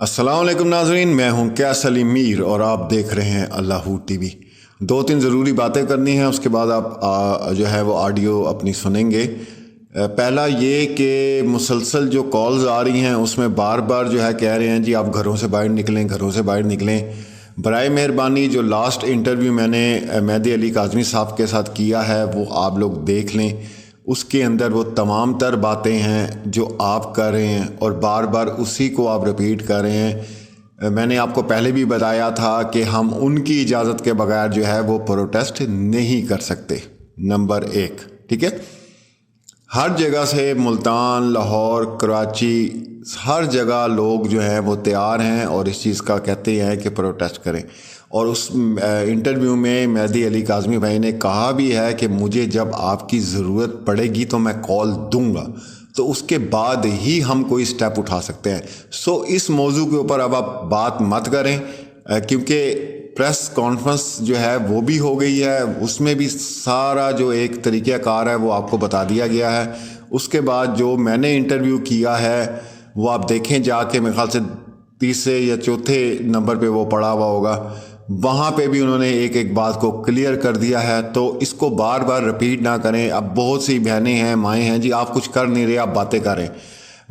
السلام علیکم ناظرین، میں ہوں کیا سلیم میر اور آپ دیکھ رہے ہیں اللہ ٹی وی۔ 2-3 ضروری باتیں کرنی ہیں، اس کے بعد آپ جو ہے وہ آڈیو اپنی سنیں گے۔ پہلا یہ کہ مسلسل جو کالز آ رہی ہیں اس میں بار بار جو ہے کہہ رہے ہیں جی آپ گھروں سے باہر نکلیں، گھروں سے باہر نکلیں۔ برائے مہربانی جو لاسٹ انٹرویو میں نے مہدی علی کاظمی صاحب کے ساتھ کیا ہے وہ آپ لوگ دیکھ لیں، اس کے اندر وہ تمام تر باتیں ہیں جو آپ کر رہے ہیں اور بار بار اسی کو آپ رپیٹ کر رہے ہیں۔ میں نے آپ کو پہلے بھی بتایا تھا کہ ہم ان کی اجازت کے بغیر جو ہے وہ پروٹیسٹ نہیں کر سکتے، نمبر 1، ٹھیک ہے۔ ہر جگہ سے ملتان، لاہور، کراچی، ہر جگہ لوگ جو ہیں وہ تیار ہیں اور اس چیز کا کہتے ہیں کہ پروٹیسٹ کریں۔ اور اس انٹرویو میں مہدی علی کاظمی بھائی نے کہا بھی ہے کہ مجھے جب آپ کی ضرورت پڑے گی تو میں کال دوں گا، تو اس کے بعد ہی ہم کوئی سٹیپ اٹھا سکتے ہیں۔ سو اس موضوع کے اوپر اب آپ بات مت کریں، کیونکہ پریس کانفرنس جو ہے وہ بھی ہو گئی ہے، اس میں بھی سارا جو ایک طریقہ کار ہے وہ آپ کو بتا دیا گیا ہے۔ اس کے بعد جو میں نے انٹرویو کیا ہے وہ آپ دیکھیں جا کے، میرے خیال سے 3 یا 4 نمبر پہ وہ پڑا ہوا ہوگا، وہاں پہ بھی انہوں نے ایک ایک بات کو کلیئر کر دیا ہے۔ تو اس کو بار بار رپیٹ نہ کریں۔ اب بہت سی بہنیں ہیں، مائیں ہیں، جی آپ کچھ کر نہیں رہے، آپ باتیں کریں۔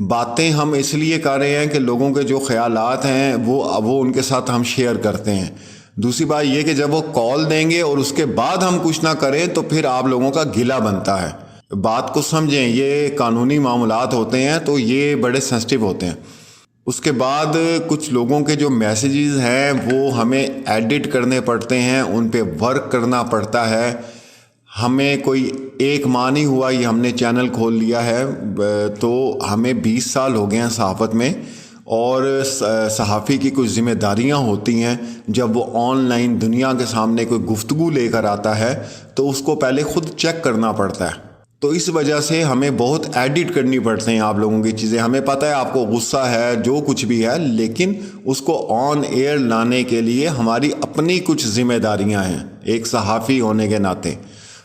باتیں ہم اس لیے کر رہے ہیں کہ لوگوں کے جو خیالات ہیں وہ ان کے ساتھ ہم شیئر کرتے ہیں۔ دوسری بات یہ کہ جب وہ کال دیں گے اور اس کے بعد ہم کچھ نہ کریں تو پھر آپ لوگوں کا گلہ بنتا ہے۔ بات کو سمجھیں، یہ قانونی معاملات ہوتے ہیں تو یہ بڑے سینسٹیو ہوتے ہیں۔ اس کے بعد کچھ لوگوں کے جو میسیجز ہیں وہ ہمیں ایڈٹ کرنے پڑتے ہیں، ان پہ ورک کرنا پڑتا ہے۔ ہمیں کوئی 1 ماہ نہیں ہوا یہ ہم نے چینل کھول لیا ہے، تو ہمیں 20 سال ہو گئے ہیں صحافت میں، اور صحافی کی کچھ ذمہ داریاں ہوتی ہیں۔ جب وہ آن لائن دنیا کے سامنے کوئی گفتگو لے کر آتا ہے تو اس کو پہلے خود چیک کرنا پڑتا ہے، تو اس وجہ سے ہمیں بہت ایڈٹ کرنی پڑتے ہیں آپ لوگوں کی چیزیں۔ ہمیں پتہ ہے آپ کو غصہ ہے، جو کچھ بھی ہے، لیکن اس کو آن ایئر لانے کے لیے ہماری اپنی کچھ ذمہ داریاں ہیں ایک صحافی ہونے کے ناطے،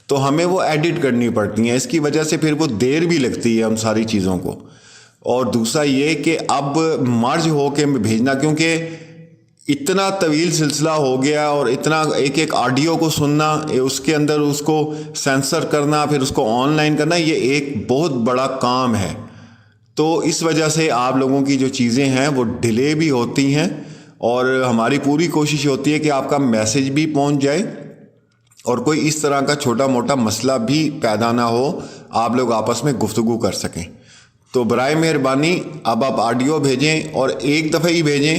تو ہمیں وہ ایڈٹ کرنی پڑتی ہیں۔ اس کی وجہ سے پھر وہ دیر بھی لگتی ہے ہم ساری چیزوں کو۔ اور دوسرا یہ کہ اب مرج ہو کے بھیجنا، کیونکہ اتنا طویل سلسلہ ہو گیا اور اتنا ایک آڈیو کو سننا، اس کے اندر اس کو سینسر کرنا، پھر اس کو آن لائن کرنا، یہ ایک بہت بڑا کام ہے۔ تو اس وجہ سے آپ لوگوں کی جو چیزیں ہیں وہ ڈیلے بھی ہوتی ہیں، اور ہماری پوری کوشش ہوتی ہے کہ آپ کا میسج بھی پہنچ جائے اور کوئی اس طرح کا چھوٹا موٹا مسئلہ بھی پیدا نہ ہو، آپ لوگ آپس میں گفتگو کر سکیں۔ تو برائے مہربانی اب آپ آڈیو بھیجیں، اور ایک دفعہ ہی بھیجیں،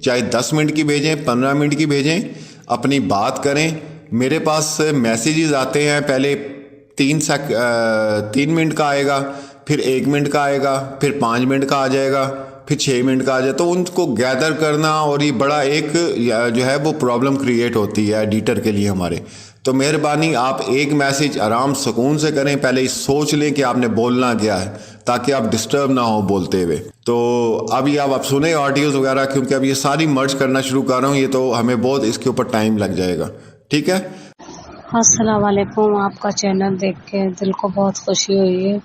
چاہے 10 منٹ کی بھیجیں، 15 منٹ کی بھیجیں، اپنی بات کریں۔ میرے پاس میسیجز آتے ہیں، پہلے 3 منٹ کا آئے گا، پھر 1 منٹ کا آئے گا، پھر 5 منٹ کا آ جائے گا، پھر 6 منٹ کا آ جائے، تو ان کو گیدر کرنا، اور یہ بڑا ایک جو ہے وہ پرابلم کریٹ ہوتی ہے ایڈیٹر کے لیے ہمارے۔ تو مہربانی آپ ایک میسیج آرام سکون سے کریں، پہلے سوچ لیں کہ آپ نے بولنا کیا ہے تاکہ آپ ڈسٹرب نہ ہو بولتے ہوئے۔ تو ابھی آپ سنیں آڈیوز وغیرہ، کیونکہ اب یہ ساری مرج کرنا شروع کر رہا ہوں، یہ تو ہمیں بہت اس کے اوپر ٹائم لگ جائے گا، ٹھیک ہے۔ السلام علیکم، آپ کا چینل دیکھ کے دل کو بہت خوشی ہوئی ہے۔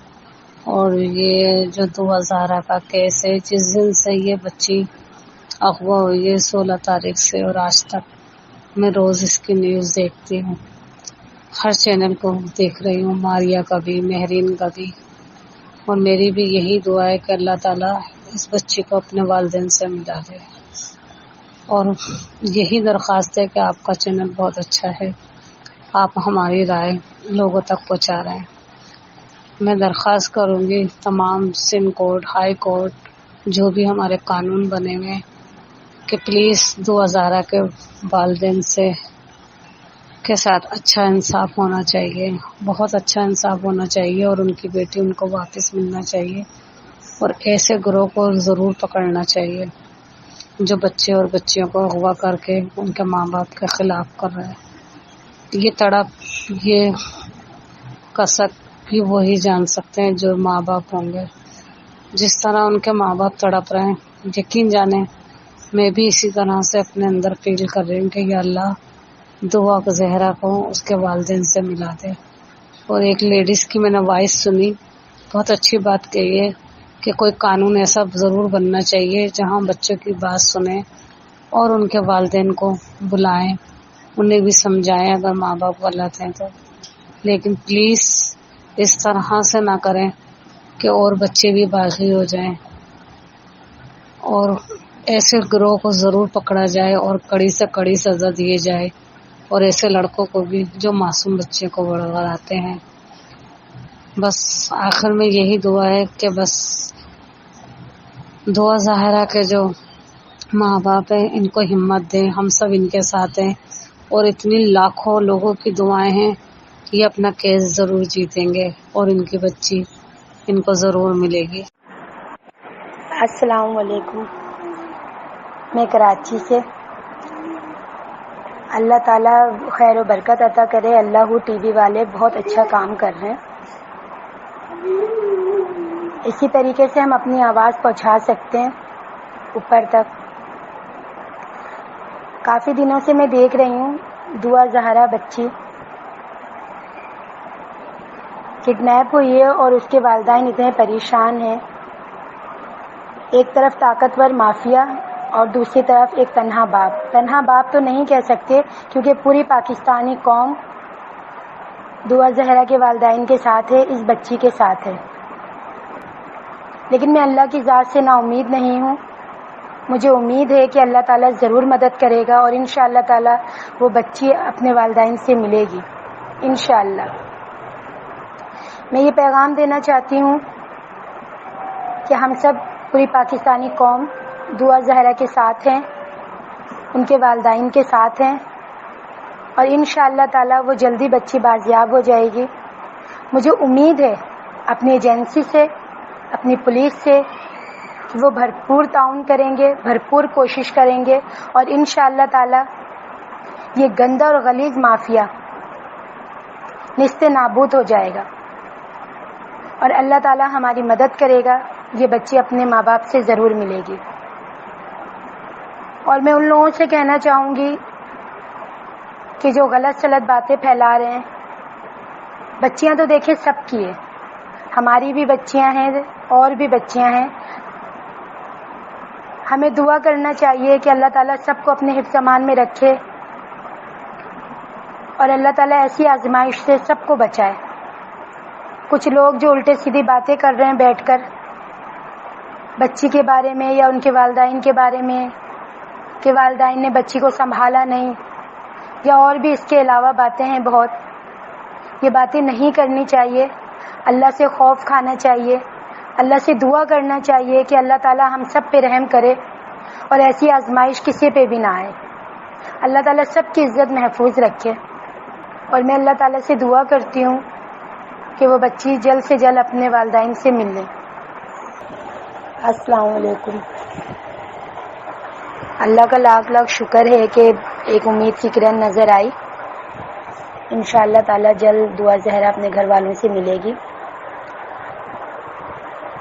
اور یہ جو 2000 کا کیس ہے، جس دن سے یہ بچی اغوا ہوئی ہے 16 تاریخ سے، اور آج تک میں روز اس کی نیوز دیکھتی ہوں، ہر چینل کو دیکھ رہی ہوں، ماریا کا بھی، مہرین کا بھی، اور میری بھی یہی دعا ہے کہ اللہ تعالیٰ اس بچی کو اپنے والدین سے ملا دے۔ اور یہی درخواست ہے کہ آپ کا چینل بہت اچھا ہے، آپ ہماری رائے لوگوں تک پہنچا رہے ہیں۔ میں درخواست کروں گی تمام سن کورٹ، ہائی کورٹ، جو بھی ہمارے قانون بنے ہوئے ہیں، کہ پلیز 2000 کے والدین کے ساتھ اچھا انصاف ہونا چاہیے، بہت اچھا انصاف ہونا چاہیے، اور ان کی بیٹی ان کو واپس ملنا چاہیے، اور ایسے گروہ کو ضرور پکڑنا چاہیے جو بچے اور بچیوں کو اغوا کر کے ان کے ماں باپ کے خلاف کر رہے ہیں۔ یہ تڑپ، یہ کسک بھی وہی جان سکتے ہیں جو ماں باپ ہوں گے، جس طرح ان کے ماں باپ تڑپ رہے ہیں۔ یقین جانیں میں بھی اسی طرح سے اپنے اندر فیل کر رہی ہوں کہ یا اللہ دعا کو زہرا کو اس کے والدین سے ملا دے۔ اور ایک لیڈیز کی میں نے وائس سنی، بہت اچھی بات کہی ہے کہ کوئی قانون ایسا ضرور بننا چاہیے جہاں بچوں کی بات سنیں اور ان کے والدین کو بلائیں، انہیں بھی سمجھائیں اگر ماں باپ غلط ہیں تو، لیکن پلیز اس طرح سے نہ کریں کہ اور بچے بھی باغی ہو جائیں، اور ایسے گروہ کو ضرور پکڑا جائے اور کڑی سے کڑی سزا دیے جائے، اور ایسے لڑکوں کو بھی جو معصوم بچے کو بڑھاتے ہیں۔ بس آخر میں یہی دعا ہے کہ بس دعا ظاہرہ کے جو ماں باپ ہیں ان کو ہمت دیں، ہم سب ان کے ساتھ ہیں، اور اتنی لاکھوں لوگوں کی دعائیں ہیں کہ یہ اپنا کیس ضرور جیتیں گے اور ان کی بچی ان کو ضرور ملے گی۔ السلام علیکم، میں کراچی سے۔ اللہ تعالیٰ خیر و برکت عطا کرے۔ اللہ ٹی وی والے بہت اچھا کام کر رہے ہیں، اسی طریقے سے ہم اپنی آواز پہنچا سکتے ہیں اوپر تک۔ کافی دنوں سے میں دیکھ رہی ہوں دعا زہرا بچی کڈنیپ ہوئی ہے اور اس کے والدین اتنے پریشان ہیں، ایک طرف طاقتور مافیا اور دوسری طرف ایک تنہا باپ تو نہیں کہہ سکتے کیونکہ پوری پاکستانی قوم دعا زہرا کے والدین کے ساتھ ہے، اس بچی کے ساتھ ہے، لیکن میں اللہ کی ذات سے نا امید نہیں ہوں۔ مجھے امید ہے کہ اللہ تعالیٰ ضرور مدد کرے گا اور انشاءاللہ تعالیٰ وہ بچی اپنے والدین سے ملے گی انشاءاللہ۔ میں یہ پیغام دینا چاہتی ہوں کہ ہم سب پوری پاکستانی قوم دعا زہرا کے ساتھ ہیں، ان کے والدین کے ساتھ ہیں، اور انشاءاللہ تعالیٰ وہ جلدی بچی بازیاب ہو جائے گی۔ مجھے امید ہے اپنی ایجنسی سے، اپنی پولیس سے کہ وہ بھرپور تعاون کریں گے، بھرپور کوشش کریں گے، اور انشاءاللہ تعالیٰ یہ گندا اور غلیظ مافیا نستے نابود ہو جائے گا، اور اللہ تعالیٰ ہماری مدد کرے گا، یہ بچی اپنے ماں باپ سے ضرور ملے گی۔ اور میں ان لوگوں سے کہنا چاہوں گی کہ جو غلط سلط باتیں پھیلا رہے ہیں، بچیاں تو دیکھیں سب کی ہے، ہماری بھی بچیاں ہیں اور بھی بچیاں ہیں، ہمیں دعا کرنا چاہیے کہ اللہ تعالیٰ سب کو اپنے حفظ امان میں رکھے اور اللہ تعالیٰ ایسی آزمائش سے سب کو بچائے۔ کچھ لوگ جو الٹے سیدھی باتیں کر رہے ہیں بیٹھ کر بچی کے بارے میں یا ان کے والدین کے بارے میں کہ والدین نے بچی کو سنبھالا نہیں، یا اور بھی اس کے علاوہ باتیں ہیں بہت، یہ باتیں نہیں کرنی چاہیے۔ اللہ سے خوف کھانا چاہیے، اللہ سے دعا کرنا چاہیے کہ اللہ تعالیٰ ہم سب پہ رحم کرے اور ایسی آزمائش کسی پہ بھی نہ آئے، اللہ تعالیٰ سب کی عزت محفوظ رکھے۔ اور میں اللہ تعالیٰ سے دعا کرتی ہوں کہ وہ بچی جلد سے جلد اپنے والدین سے مل لے۔ السلام علیکم۔ اللہ کا لاکھ لاکھ شکر ہے کہ ایک امید کی کرن نظر آئی، انشاءاللہ تعالیٰ جلد دعا زہرا اپنے گھر والوں سے ملے گی۔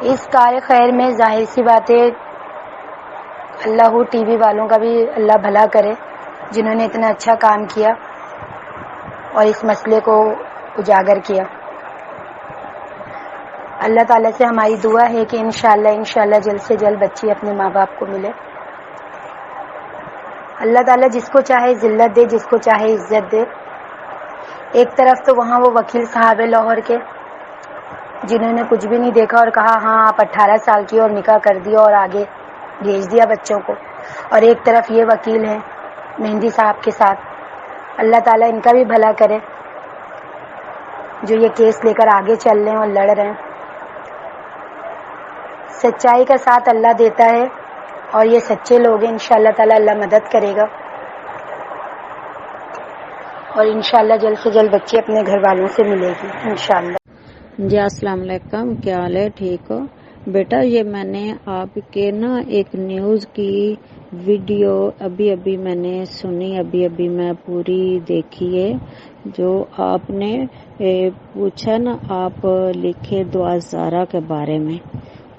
اس کار خیر میں ظاہر سی بات ہے اللہ ٹی وی والوں کا بھی اللہ بھلا کرے، جنہوں نے اتنا اچھا کام کیا اور اس مسئلے کو اجاگر کیا۔ اللہ تعالیٰ سے ہماری دعا ہے کہ انشاءاللہ جلد سے جلد بچی اپنے ماں باپ کو ملے۔ اللہ تعالیٰ جس کو چاہے ذلت دے، جس کو چاہے عزت دے۔ ایک طرف تو وہاں وہ وکیل صاحب لاہور کے جنہوں نے کچھ بھی نہیں دیکھا اور کہا ہاں آپ 18 سال کی اور نکاح کر دیا اور آگے بھیج دیا بچوں کو، اور ایک طرف یہ وکیل ہیں مہندی صاحب کے ساتھ۔ اللہ تعالیٰ ان کا بھی بھلا کرے جو یہ کیس لے کر آگے چل رہے ہیں اور لڑ رہے ہیں۔ سچائی کا ساتھ اللہ دیتا ہے اور یہ سچے لوگ ہیں، انشاءاللہ تعالیٰ اللہ مدد کرے گا، اور انشاءاللہ جلد سے جلد بچے اپنے گھر والوں سے ملے گی انشاءاللہ۔ جی السلام علیکم، کیا حال ہے؟ ٹھیک ہو بیٹا؟ یہ میں نے آپ کے ایک نیوز کی ویڈیو ابھی میں نے سنی، ابھی میں پوری دیکھی ہے۔ جو آپ نے پوچھا نا، آپ لکھے دعا زارا کے بارے میں،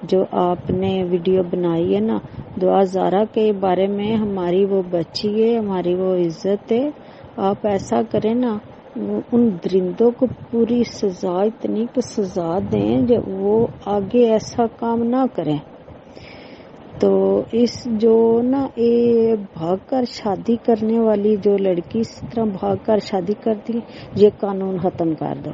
جو آپ نے ویڈیو بنائی ہے نا دعا زارا کے بارے میں، ہماری وہ بچی ہے، ہماری وہ عزت ہے۔ آپ ایسا کریں نا، ان درندوں کو پوری سزا، اتنی کہ سزا دیں جو وہ آگے ایسا کام نہ کریں. تو اس جو نا یہ بھاگ کر شادی کرنے والی جو لڑکی اس طرح بھاگ کر شادی کرتی، یہ قانون ختم کر دو.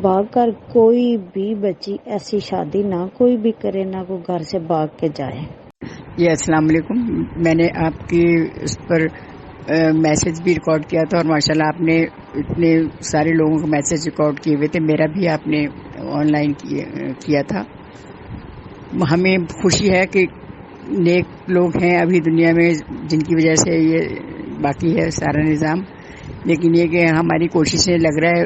بھاگ کر کوئی بھی بچی ایسی شادی نہ کوئی بھی کرے، نہ کوئی گھر سے بھاگ کے جائے. جی السلام علیکم. میں نے آپ کی اس پر میسج بھی ریکارڈ کیا تھا، اور ماشاءاللہ آپ نے اتنے سارے لوگوں کو میسج ریکارڈ کیے ہوئے تھے. میرا بھی آپ نے آن لائن کیا تھا. ہمیں خوشی ہے کہ نیک لوگ ہیں ابھی دنیا میں جن کی وجہ سے یہ باقی ہے سارا نظام، لیکن یہ کہ ہماری کوششیں لگ رہا ہے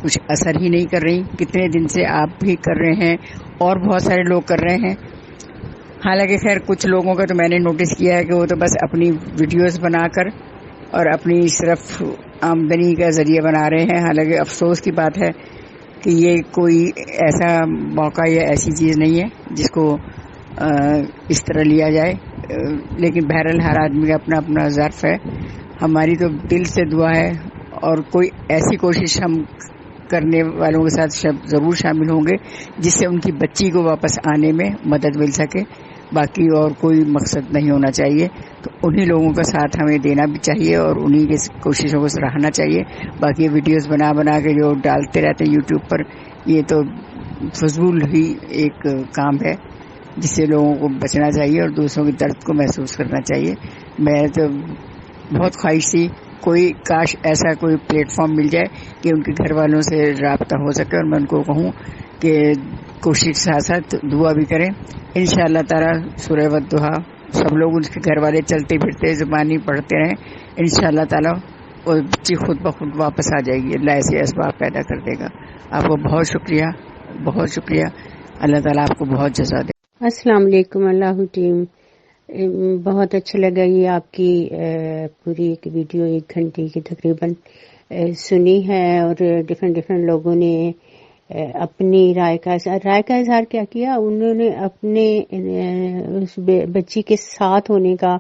کچھ اثر ہی نہیں کر رہی. کتنے دن سے آپ بھی کر رہے ہیں اور بہت سارے لوگ کر رہے ہیں. حالانکہ خیر کچھ لوگوں کا تو میں نے نوٹس کیا ہے کہ وہ تو بس اپنی ویڈیوز بنا کر اور اپنی صرف آمدنی کا ذریعہ بنا رہے ہیں. حالانکہ افسوس کی بات ہے کہ یہ کوئی ایسا موقع یا ایسی چیز نہیں ہے جس کو اس طرح لیا جائے. لیکن بہرحال ہر آدمی کا اپنا اپنا ظرف ہے. ہماری تو دل سے دعا ہے، اور کوئی ایسی کوشش ہم کرنے والوں کے ساتھ ضرور شامل ہوں گے جس سے ان کی بچی کو واپس آنے میں مدد مل سکے. باقی اور کوئی مقصد نہیں ہونا چاہیے. تو انہی لوگوں کا ساتھ ہمیں دینا بھی چاہیے اور انہی کی کوششوں کو سراہنا چاہیے. باقی ویڈیوز بنا کے جو ڈالتے رہتے ہیں یوٹیوب پر، یہ تو فضول ہی ایک کام ہے جس سے لوگوں کو بچنا چاہیے اور دوسروں کے درد کو محسوس کرنا چاہیے. میں تو بہت خواہش تھی کوئی کاش ایسا کوئی پلیٹ فارم مل جائے کہ ان کے گھر والوں سے رابطہ ہو سکے، اور میں ان کو کہوں کہ کوشش کے ساتھ ساتھ دعا بھی کریں. انشاءاللہ تعالی سورہ والضحیٰ سب لوگ ان کے گھر والے چلتے پھرتے زبانی پڑھتے رہیں، انشاءاللہ تعالی وہ بچی خود بخود واپس آ جائے گی. اللہ ایسے اسباب پیدا کر دے گا. آپ کو بہت شکریہ، بہت شکریہ. اللہ تعالیٰ آپ کو بہت جزا دے. السلام علیکم. اللہ ٹیم، بہت اچھا لگا یہ آپ کی پوری ایک ویڈیو 1 گھنٹے کی تقریباً سنی ہے، اور ڈفرینٹ لوگوں نے اپنی رائے کا اظہار کیا. انہوں نے اپنے اس بچی کے ساتھ ہونے کا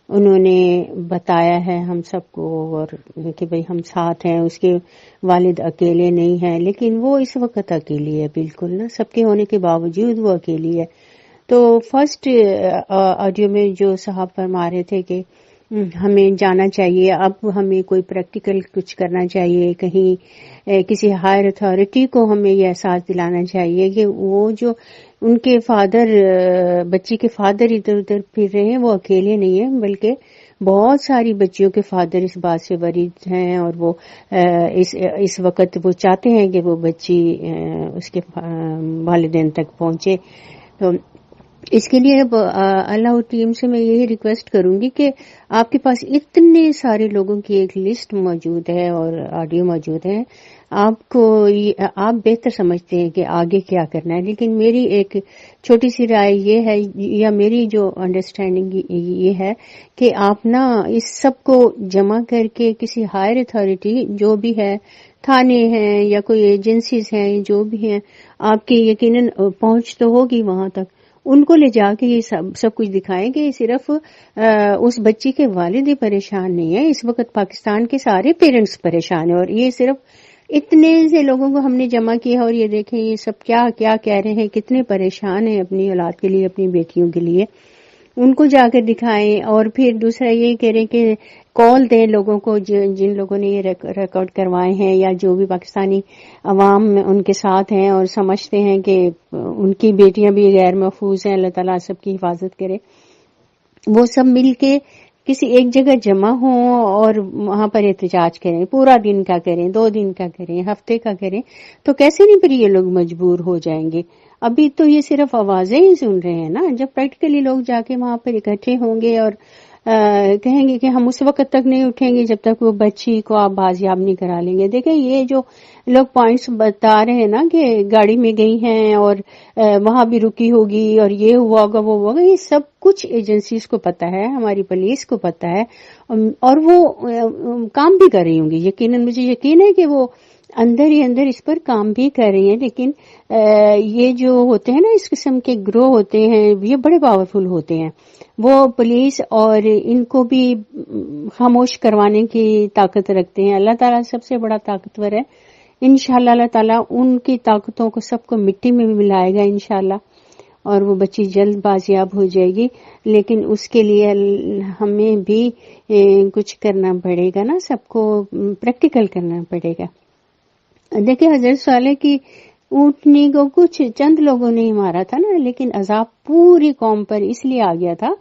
انہوں نے بتایا ہے ہم سب کو، اور کہ بھئی ہم ساتھ ہیں، اس کے والد اکیلے نہیں ہیں. لیکن وہ اس وقت اکیلی ہے، بالکل نا، سب کے ہونے کے باوجود وہ اکیلی ہے. تو فرسٹ آڈیو میں جو صاحب فرما رہے تھے کہ ہمیں جانا چاہیے، اب ہمیں کوئی پریکٹیکل کچھ کرنا چاہیے، کہیں کسی ہائر اتھارٹی کو ہمیں یہ احساس دلانا چاہیے کہ وہ جو ان کے فادر، بچی کے فادر ادھر ادھر پھر رہے ہیں، وہ اکیلے نہیں ہیں، بلکہ بہت ساری بچیوں کے فادر اس بات سے ورید ہیں، اور وہ اس وقت وہ چاہتے ہیں کہ وہ بچی اس کے والدین تک پہنچے. تو اس کے لیے اللہ ٹیم سے میں یہی ریکویسٹ کروں گی کہ آپ کے پاس اتنے سارے لوگوں کی ایک لسٹ موجود ہے اور آڈیو موجود ہے، آپ بہتر سمجھتے ہیں کہ آگے کیا کرنا ہے. لیکن میری ایک چھوٹی سی رائے یہ ہے، یا میری جو انڈرسٹینڈنگ یہ ہے کہ آپ نا اس سب کو جمع کر کے کسی ہائر اتھارٹی جو بھی ہے، تھانے ہیں یا کوئی ایجنسیز ہیں جو بھی ہیں، آپ کی یقیناً پہنچ تو ہوگی وہاں تک، ان کو لے جا کے یہ سب کچھ دکھائیں کہ صرف اس بچی کے والد ہی پریشان نہیں ہے، اس وقت پاکستان کے سارے پیرنٹس پریشان ہیں. اور یہ صرف اتنے سے لوگوں کو ہم نے جمع کیا، اور یہ دیکھیں یہ سب کیا کہہ رہے ہیں، کتنے پریشان ہیں اپنی اولاد کے لیے، اپنی بیٹیوں کے لیے. ان کو جا کر دکھائیں. اور پھر دوسرا یہ کہہ رہے ہیں کہ کال دیں لوگوں کو جن لوگوں نے یہ ریکارڈ کروائے ہیں، یا جو بھی پاکستانی عوام ان کے ساتھ ہیں اور سمجھتے ہیں کہ ان کی بیٹیاں بھی غیر محفوظ ہیں. اللہ تعالیٰ سب کی حفاظت کرے. وہ سب مل کے کسی ایک جگہ جمع ہوں اور وہاں پر احتجاج کریں، پورا دن کا کریں، 2 دن کا کریں، ہفتے کا کریں. تو کیسے نہیں پھر یہ لوگ مجبور ہو جائیں گے. ابھی تو یہ صرف آوازیں ہی سن رہے ہیں نا، جب پریکٹیکلی لوگ جا کے وہاں پر اکٹھے ہوں گے اور کہیں گے کہ ہم اس وقت تک نہیں اٹھیں گے جب تک وہ بچی کو آپ بازیاب نہیں کرا لیں گے. دیکھیں یہ جو لوگ پوائنٹس بتا رہے ہیں نا کہ گاڑی میں گئی ہیں اور وہاں بھی رکی ہوگی اور یہ ہوا ہوگا وہ ہوگا، یہ سب کچھ ایجنسیز کو پتا ہے، ہماری پولیس کو پتا ہے، اور وہ کام بھی کر رہی ہوں گی. یقیناً مجھے یقین ہے کہ وہ اندر ہی اندر اس پر کام بھی کر رہی ہیں، لیکن یہ جو ہوتے ہیں نا اس قسم کے گروہ ہوتے ہیں یہ بڑے پاورفل ہوتے ہیں، وہ پولیس اور ان کو بھی خاموش کروانے کی طاقت رکھتے ہیں۔ اللہ تعالیٰ سب سے بڑا طاقتور ہے، انشاءاللہ اللہ تعالیٰ ان کی طاقتوں کو سب کو مٹی میں ملائے گا انشاءاللہ، اور وہ بچی جلد بازیاب ہو جائے گی۔ لیکن اس کے لیے ہمیں بھی کچھ کرنا پڑے گا نا، سب کو پریکٹیکل کرنا پڑے گا۔ دیکھیں حضرت صالح کی اونٹنی کو کچھ چند لوگوں نے ہی مارا تھا نا، لیکن عذاب پوری قوم پر اس لیے آ گیا تھا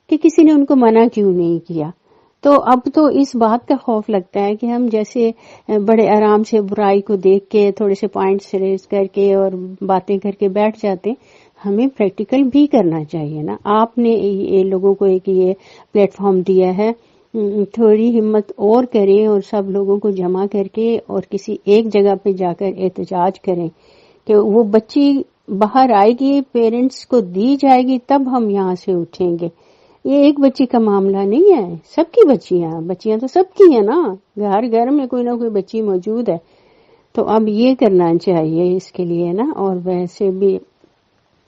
کہ کسی نے ان کو منع کیوں نہیں کیا۔ تو اب تو اس بات کا خوف لگتا ہے کہ ہم جیسے بڑے آرام سے برائی کو دیکھ کے تھوڑے سے پوائنٹس ریز کر کے اور باتیں کر کے بیٹھ جاتے، ہمیں پریکٹیکل بھی کرنا چاہیے نا۔ آپ نے لوگوں کو ایک یہ پلیٹ فارم دیا ہے، تھوڑی ہمت اور کریں اور سب لوگوں کو جمع کر کے اور کسی ایک جگہ پہ جا کر احتجاج کریں کہ وہ بچی باہر آئے گی، پیرنٹس کو دی جائے گی، تب ہم یہاں سے اٹھیں گے۔ یہ ایک بچی کا معاملہ نہیں ہے، سب کی بچیاں تو سب کی ہیں نا، ہر گھر میں کوئی نہ کوئی بچی موجود ہے۔ تو اب یہ کرنا چاہیے اس کے لیے نا۔ اور ویسے بھی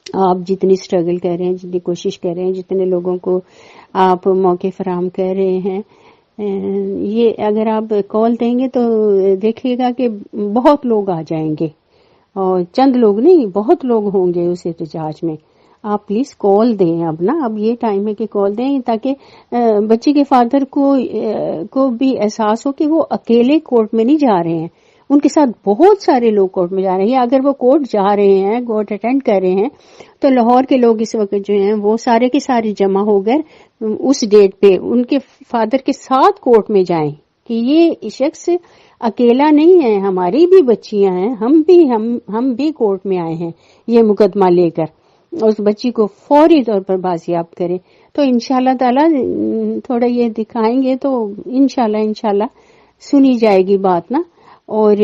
آپ جتنی سٹرگل کر رہے ہیں، جتنی کوشش کر رہے ہیں، جتنے لوگوں کو آپ موقع فراہم کر رہے ہیں، یہ اگر آپ کال دیں گے تو دیکھیے گا کہ بہت لوگ آ جائیں گے، اور چند لوگ نہیں، بہت لوگ ہوں گے اس احتجاج میں۔ آپ پلیز کال دیں اب نا، اب یہ ٹائم ہے کہ کال دیں تاکہ بچے کے فادر کو بھی احساس ہو کہ وہ اکیلے کورٹ میں نہیں جا رہے ہیں، ان کے ساتھ بہت سارے لوگ کورٹ میں جا رہے ہیں۔ اگر وہ کورٹ جا رہے ہیں، کورٹ اٹینڈ کر رہے ہیں، تو لاہور کے لوگ اس وقت جو ہیں وہ سارے کے سارے جمع ہو گئے اس ڈیٹ پہ ان کے فادر کے ساتھ کورٹ میں جائیں کہ یہ شخص اکیلا نہیں ہے، ہماری بھی بچیاں ہیں، ہم بھی کورٹ میں آئے ہیں یہ مقدمہ لے کر، اس بچی کو فوری طور پر بازیاب کریں۔ تو انشاءاللہ تعالی تھوڑا یہ دکھائیں گے تو انشاءاللہ سنی جائے گی بات نا۔ اور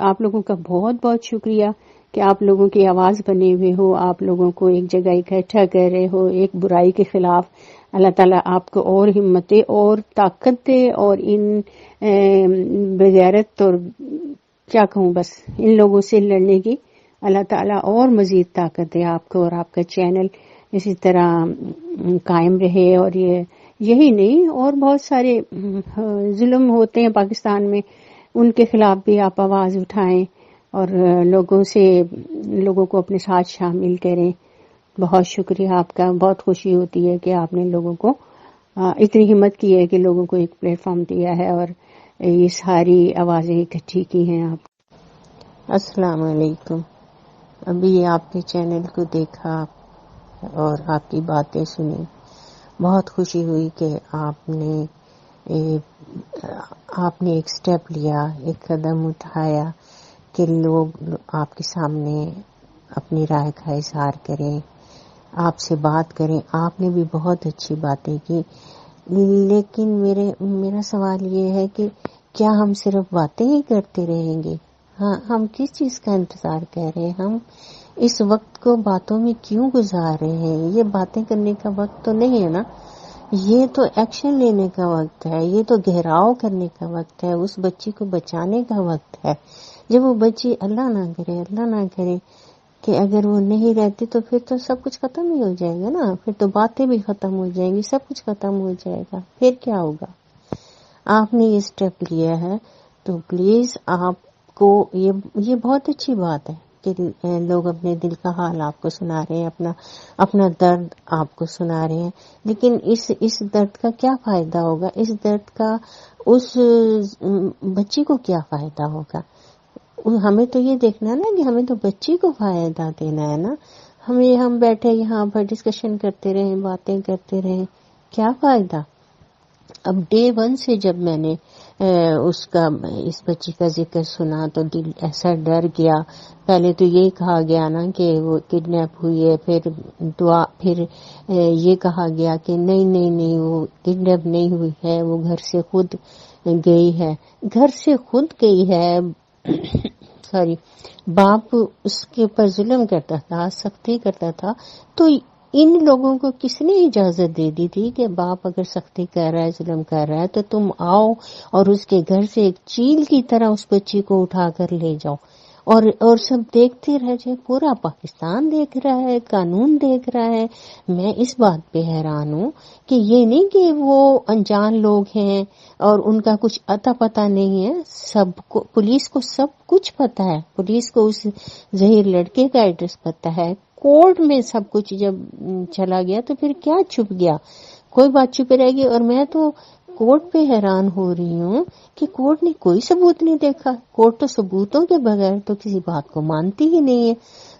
آپ لوگوں کا بہت بہت شکریہ کہ آپ لوگوں کی آواز بنے ہوئے ہو، آپ لوگوں کو ایک جگہ اکٹھا کر رہے ہو ایک برائی کے خلاف۔ اللہ تعالیٰ آپ کو اور ہمت دے اور طاقت دے، اور ان بغیرت اور کیا کہوں بس ان لوگوں سے لڑنے کی اللہ تعالیٰ اور مزید طاقت دے آپ کو، اور آپ کا چینل اسی طرح قائم رہے۔ اور یہی نہیں، اور بہت سارے ظلم ہوتے ہیں پاکستان میں، ان کے خلاف بھی آپ آواز اٹھائیں اور لوگوں کو اپنے ساتھ شامل کریں۔ بہت شکریہ آپ کا، بہت خوشی ہوتی ہے کہ آپ نے لوگوں کو اتنی ہمت کی ہے کہ لوگوں کو ایک پلیٹ فارم دیا ہے اور یہ ساری آوازیں اکٹھی کی ہیں آپ۔ السلام علیکم۔ ابھی آپ کے چینل کو دیکھا اور آپ کی باتیں سنی، بہت خوشی ہوئی کہ آپ نے ایک سٹیپ لیا، ایک قدم اٹھایا کہ لوگ آپ کے سامنے اپنی رائے کا اظہار کریں، آپ سے بات کریں۔ آپ نے بھی بہت اچھی باتیں کی، لیکن میرا سوال یہ ہے کہ کیا ہم صرف باتیں ہی کرتے رہیں گے؟ ہاں، ہم کس چیز کا انتظار کر رہے ہیں؟ ہم اس وقت کو باتوں میں کیوں گزار رہے ہیں؟ یہ باتیں کرنے کا وقت تو نہیں ہے نا، یہ تو ایکشن لینے کا وقت ہے، یہ تو گھیراؤ کرنے کا وقت ہے، اس بچی کو بچانے کا وقت ہے۔ جب وہ بچی اللہ نہ کرے کہ اگر وہ نہیں رہتی تو پھر تو سب کچھ ختم ہی ہو جائے گا نا، پھر تو باتیں بھی ختم ہو جائیں گی، سب کچھ ختم ہو جائے گا، پھر کیا ہوگا؟ آپ نے یہ سٹیپ لیا ہے تو پلیز آپ کو یہ بہت اچھی بات ہے کہ لوگ اپنے دل کا حال آپ کو سنا رہے ہیں، اپنا درد آپ کو سنا رہے ہیں، لیکن اس درد کا کیا فائدہ ہوگا؟ اس درد کا اس بچی کو کیا فائدہ ہوگا؟ ہمیں تو یہ دیکھنا ہے نا کہ ہمیں تو بچی کو فائدہ دینا ہے نا۔ ہم بیٹھے یہاں پر ڈسکشن کرتے رہیں، باتیں کرتے رہیں، کیا فائدہ؟ اب ڈے 1 سے جب میں نے اس بچی کا ذکر سنا تو دل ایسا ڈر گیا۔ پہلے تو یہ کہا گیا نا کہ وہ کڈنیپ ہوئی ہے، پھر یہ کہا گیا کہ نہیں وہ کڈنیپ نہیں ہوئی ہے، وہ گھر سے خود گئی ہے سوری، باپ اس کے اوپر ظلم کرتا تھا، سختی کرتا تھا، تو ان لوگوں کو کس نے اجازت دے دی تھی کہ باپ اگر سختی کر رہا ہے، ظلم کر رہا ہے، تو تم آؤ اور اس کے گھر سے ایک چیل کی طرح اس بچی کو اٹھا کر لے جاؤ اور سب دیکھتے رہ جائے؟ پورا پاکستان دیکھ رہا ہے، قانون دیکھ رہا ہے۔ میں اس بات پہ حیران ہوں کہ یہ نہیں کہ وہ انجان لوگ ہیں اور ان کا کچھ اتا پتا نہیں ہے، سب کو، پولیس کو سب کچھ پتا ہے، پولیس کو اس ظہیر لڑکے کا ایڈریس پتا ہے، کورٹ میں سب کچھ جب چلا گیا تو پھر کیا چھپ گیا؟ کوئی بات چھپ رہے گی۔ اور میں تو کورٹ پہ حیران ہو رہی ہوں کہ کورٹ نے کوئی ثبوت نہیں دیکھا۔ کورٹ تو ثبوتوں کے بغیر تو کسی بات کو مانتی ہی نہیں ہے۔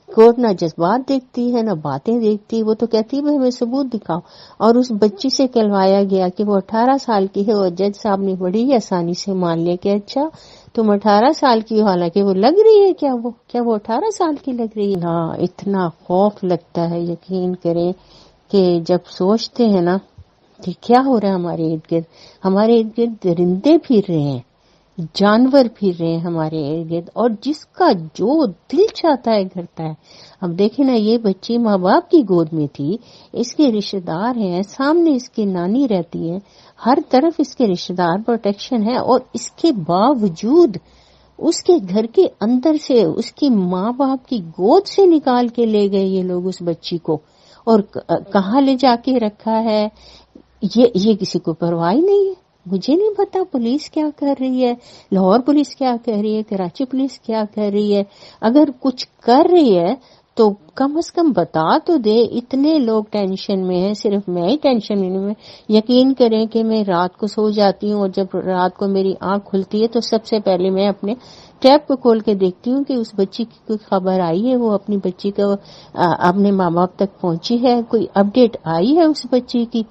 کورٹ نہ جذبات دیکھتی ہے نہ باتیں دیکھتی، وہ تو کہتی ہے ہمیں ثبوت دکھاؤ۔ اور اس بچی سے کہلوایا گیا کہ وہ 18 سال کی ہے، اور جج صاحب نے بڑی آسانی سے مان لیا کہ اچھا تم 18 سال کی ہو، حالانکہ وہ لگ رہی ہے، کیا وہ 18 سال کی لگ رہی ہے؟ ہاں، اتنا خوف لگتا ہے، یقین کریں کہ جب سوچتے ہیں نا کہ کیا ہو رہا ہے ہمارے ارد گرد۔ ہمارے ارد گرد درندے پھر رہے ہیں، جانور پھر رہے ہیں ہمارے ارد گرد، اور جس کا جو دل چاہتا ہے کرتا ہے۔ اب دیکھیں نا، یہ بچی ماں باپ کی گود میں تھی، اس کے رشتہ دار ہیں، سامنے اس کی نانی رہتی ہے، ہر طرف اس کے رشتہ دار پروٹیکشن ہے، اور اس کے باوجود اس کے گھر کے اندر سے اس کی ماں باپ کی گود سے نکال کے لے گئے یہ لوگ اس بچی کو، اور کہاں لے جا کے رکھا ہے یہ کسی کو پرواہ نہیں ہے۔ مجھے نہیں پتا پولیس کیا کر رہی ہے، لاہور پولیس کیا کر رہی ہے، کراچی پولیس کیا کر رہی ہے۔ اگر کچھ کر رہی ہے تو کم از کم بتا تو دے۔ اتنے لوگ ٹینشن میں ہیں، صرف میں ہی ٹینشن میں۔ یقین کریں کہ میں رات کو سو جاتی ہوں، اور جب رات کو میری آنکھ کھلتی ہے تو سب سے پہلے میں اپنے ٹیب کو کھول کے دیکھتی ہوں کہ اس بچی کی کوئی خبر آئی ہے، وہ اپنی بچی کو اپنے ماں باپ تک پہنچی ہے، کوئی اپڈیٹ آئی ہے اس بچی کی۔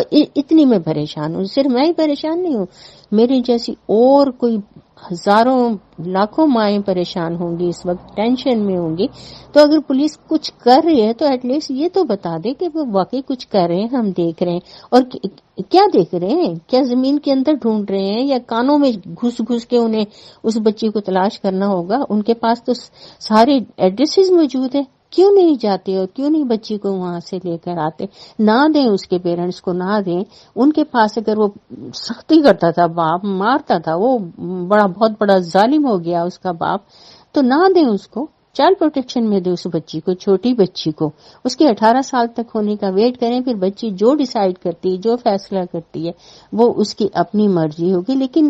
اتنی میں پریشان ہوں، صرف میں ہی پریشان نہیں ہوں، میری جیسی اور کوئی ہزاروں لاکھوں مائیں پریشان ہوں گی، اس وقت ٹینشن میں ہوں گی۔ تو اگر پولیس کچھ کر رہی ہے تو ایٹ لیسٹ یہ تو بتا دے کہ وہ واقعی کچھ کر رہے ہیں، ہم دیکھ رہے ہیں۔ اور کیا دیکھ رہے ہیں؟ کیا زمین کے اندر ڈھونڈ رہے ہیں، یا کانوں میں گھس گھس کے انہیں اس بچی کو تلاش کرنا ہوگا؟ ان کے پاس تو سارے ایڈریسز موجود ہیں، کیوں نہیں جاتے اور کیوں نہیں بچی کو وہاں سے لے کر آتے؟ نہ دیں اس کے پیرنٹس کو، نہ دیں ان کے پاس۔ اگر وہ سختی کرتا تھا، باپ مارتا تھا، وہ بہت بڑا ظالم ہو گیا اس کا باپ، تو نہ دیں اس کو، چائلڈ پروٹیکشن میں دیں اس بچی کو، چھوٹی بچی کو۔ اس کے 18 سال تک ہونے کا ویٹ کریں، پھر بچی جو ڈیسائیڈ کرتی ہے، جو فیصلہ کرتی ہے، وہ اس کی اپنی مرضی ہوگی۔ لیکن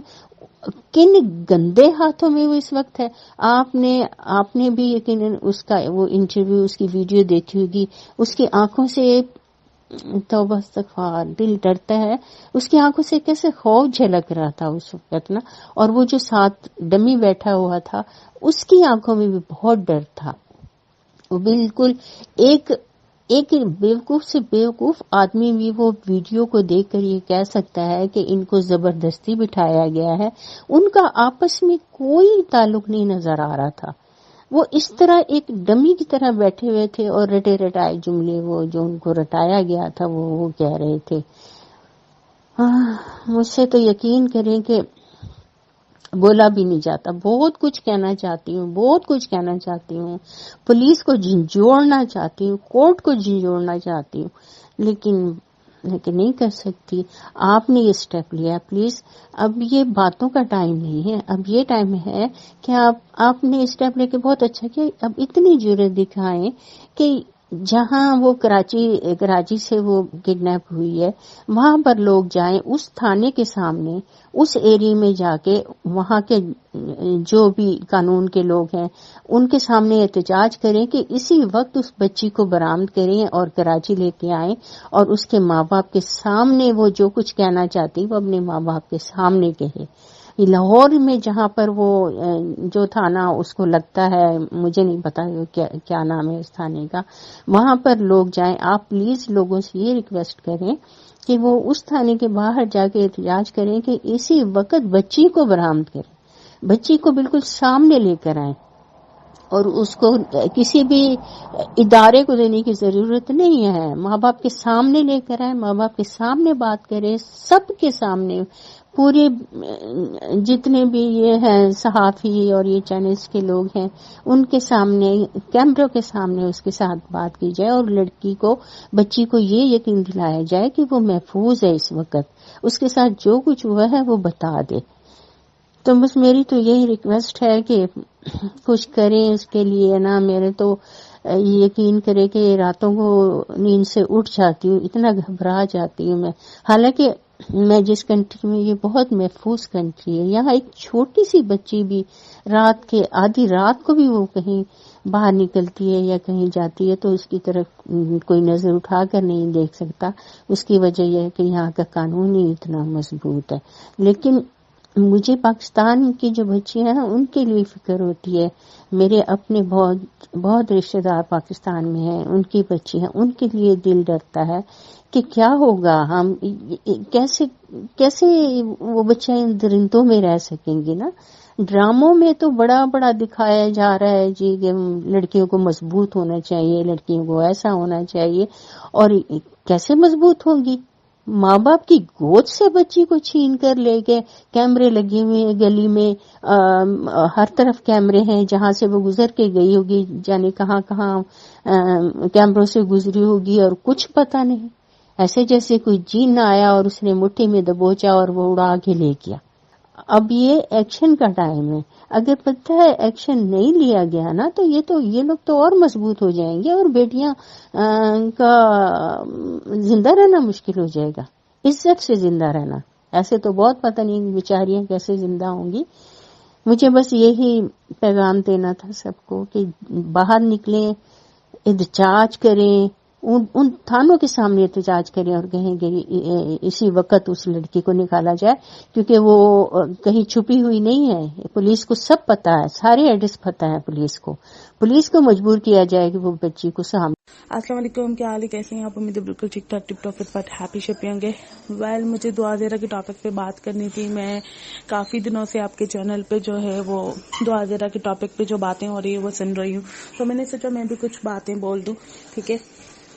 کن گندے ہاتھوں میں وہ اس وقت ہے۔ آپ نے بھی یقیناً اس کا وہ انٹرویو، اس کی ویڈیو دیکھی ہوگی، اس کی آنکھوں سے توبہ استغفار، دل ڈرتا ہے، اس کی آنکھوں سے کیسے خوف جھلک رہا تھا اس وقت نا۔ اور وہ جو ساتھ ڈمی بیٹھا ہوا تھا، اس کی آنکھوں میں بھی بہت ڈر تھا۔ وہ بالکل ایک بیوقوف سے بیوقوف آدمی بھی وہ ویڈیو کو دیکھ کر یہ کہہ سکتا ہے کہ ان کو زبردستی بٹھایا گیا ہے۔ ان کا آپس میں کوئی تعلق نہیں نظر آ رہا تھا، وہ اس طرح ایک ڈمی کی طرح بیٹھے ہوئے تھے، اور رٹے رٹائے جملے وہ جو ان کو رٹایا گیا تھا وہ کہہ رہے تھے۔ مجھ سے تو یقین کریں کہ بولا بھی نہیں جاتا۔ بہت کچھ کہنا چاہتی ہوں، پولیس کو جھنجھوڑنا چاہتی ہوں، کورٹ کو جھنجھوڑنا چاہتی ہوں، لیکن نہیں کر سکتی۔ آپ نے یہ سٹیپ لیا، پلیز اب یہ باتوں کا ٹائم نہیں ہے، اب یہ ٹائم ہے کہ آپ نے سٹیپ لے کے بہت اچھا کیا۔ اب اتنی جرأت دکھائیں کہ جہاں وہ کراچی سے وہ کڈنیپ ہوئی ہے، وہاں پر لوگ جائیں، اس تھانے کے سامنے، اس ایریا میں جا کے وہاں کے جو بھی قانون کے لوگ ہیں ان کے سامنے احتجاج کریں کہ اسی وقت اس بچی کو برآمد کریں اور کراچی لے کے آئیں، اور اس کے ماں باپ کے سامنے وہ جو کچھ کہنا چاہتی وہ اپنے ماں باپ کے سامنے کہے۔ لاہور میں جہاں پر وہ جو تھانہ اس کو لگتا ہے، مجھے نہیں پتا کیا نام ہے اس تھانے کا، وہاں پر لوگ جائیں۔ آپ پلیز لوگوں سے یہ ریکویسٹ کریں کہ وہ اس تھانے کے باہر جا کے احتجاج کریں کہ اسی وقت بچی کو برآمد کریں، بچی کو بالکل سامنے لے کر آئیں، اور اس کو کسی بھی ادارے کو دینے کی ضرورت نہیں ہے. ماں باپ کے سامنے لے کر آئے, ماں باپ کے سامنے بات کریں, سب کے سامنے, پورے جتنے بھی یہ ہیں صحافی اور یہ چینلز کے لوگ ہیں ان کے سامنے, کیمروں کے سامنے اس کے ساتھ بات کی جائے, اور لڑکی کو, بچی کو یہ یقین دلایا جائے کہ وہ محفوظ ہے اس وقت, اس کے ساتھ جو کچھ ہوا ہے وہ بتا دے. تو بس میری تو یہی ریکویسٹ ہے کہ کچھ کریں اس کے لیے نا. میرے تو یقین کرے کہ راتوں کو نیند سے اٹھ جاتی ہوں, اتنا گھبرا جاتی ہوں میں. حالانکہ میں جس کنٹری میں, یہ بہت محفوظ کنٹری ہے, یہاں ایک چھوٹی سی بچی بھی رات کے آدھی رات کو بھی وہ کہیں باہر نکلتی ہے یا کہیں جاتی ہے تو اس کی طرف کوئی نظر اٹھا کر نہیں دیکھ سکتا. اس کی وجہ یہ ہے کہ یہاں کا قانون ہی اتنا مضبوط ہے. لیکن مجھے پاکستان کی جو بچیاں ہیں ان کے لیے فکر ہوتی ہے. میرے اپنے بہت رشتہ دار پاکستان میں ہیں, ان کی بچیاں, ان کے لیے دل ڈرتا ہے کہ کیا ہوگا, ہم کیسے وہ بچے ان درندوں میں رہ سکیں گے نا. ڈراموں میں تو بڑا بڑا دکھایا جا رہا ہے جی کہ لڑکیوں کو مضبوط ہونا چاہیے, لڑکیوں کو ایسا ہونا چاہیے, اور کیسے مضبوط ہوں گی؟ ماں باپ کی گود سے بچی کو چھین کر لے کے, کیمرے لگے ہوئے ہیں گلی میں, ہر طرف کیمرے ہیں, جہاں سے وہ گزر کے گئی ہوگی جانے کہاں کہاں کیمروں سے گزری ہوگی اور کچھ پتہ نہیں. ایسے جیسے کوئی جین نہ آیا اور اس نے مٹھی میں دبوچا اور وہ اڑا کے لے گیا. اب یہ ایکشن کا ٹائم ہے. اگر پتہ ہے ایکشن نہیں لیا گیا نا تو یہ لوگ تو اور مضبوط ہو جائیں گے, اور بیٹیاں کا زندہ رہنا مشکل ہو جائے گا, عزت سے زندہ رہنا. ایسے تو بہت پتہ نہیں بیچاریاں کیسے زندہ ہوں گی. مجھے بس یہی پیغام دینا تھا سب کو کہ باہر نکلیں, احتجاج کریں, ان تھانوں کے سامنے احتجاج کریں اور کہیں کہ اسی وقت اس لڑکی کو نکالا جائے, کیونکہ وہ کہیں چھپی ہوئی نہیں ہے. پولیس کو سب پتا ہے, سارے ایڈریس پتا ہے پولیس کو مجبور کیا جائے کہ وہ بچی کو سامنے. السلام علیکم, کیا حال ہے, کیسے ہیں آپ؟ امید ہے بالکل ٹھیک ٹھاک, ٹپ ٹاپ بٹ ہیپی شپی ہوں گے. مجھے دعا زیرہ کے ٹاپک پہ بات کرنی تھی. میں کافی دنوں سے آپ کے چینل پہ جو ہے وہ دعا زیرہ کے ٹاپک پہ جو باتیں ہو رہی ہے وہ سن رہی ہوں, تو میں نے سوچا میں بھی کچھ باتیں بول دوں. ٹھیک ہے,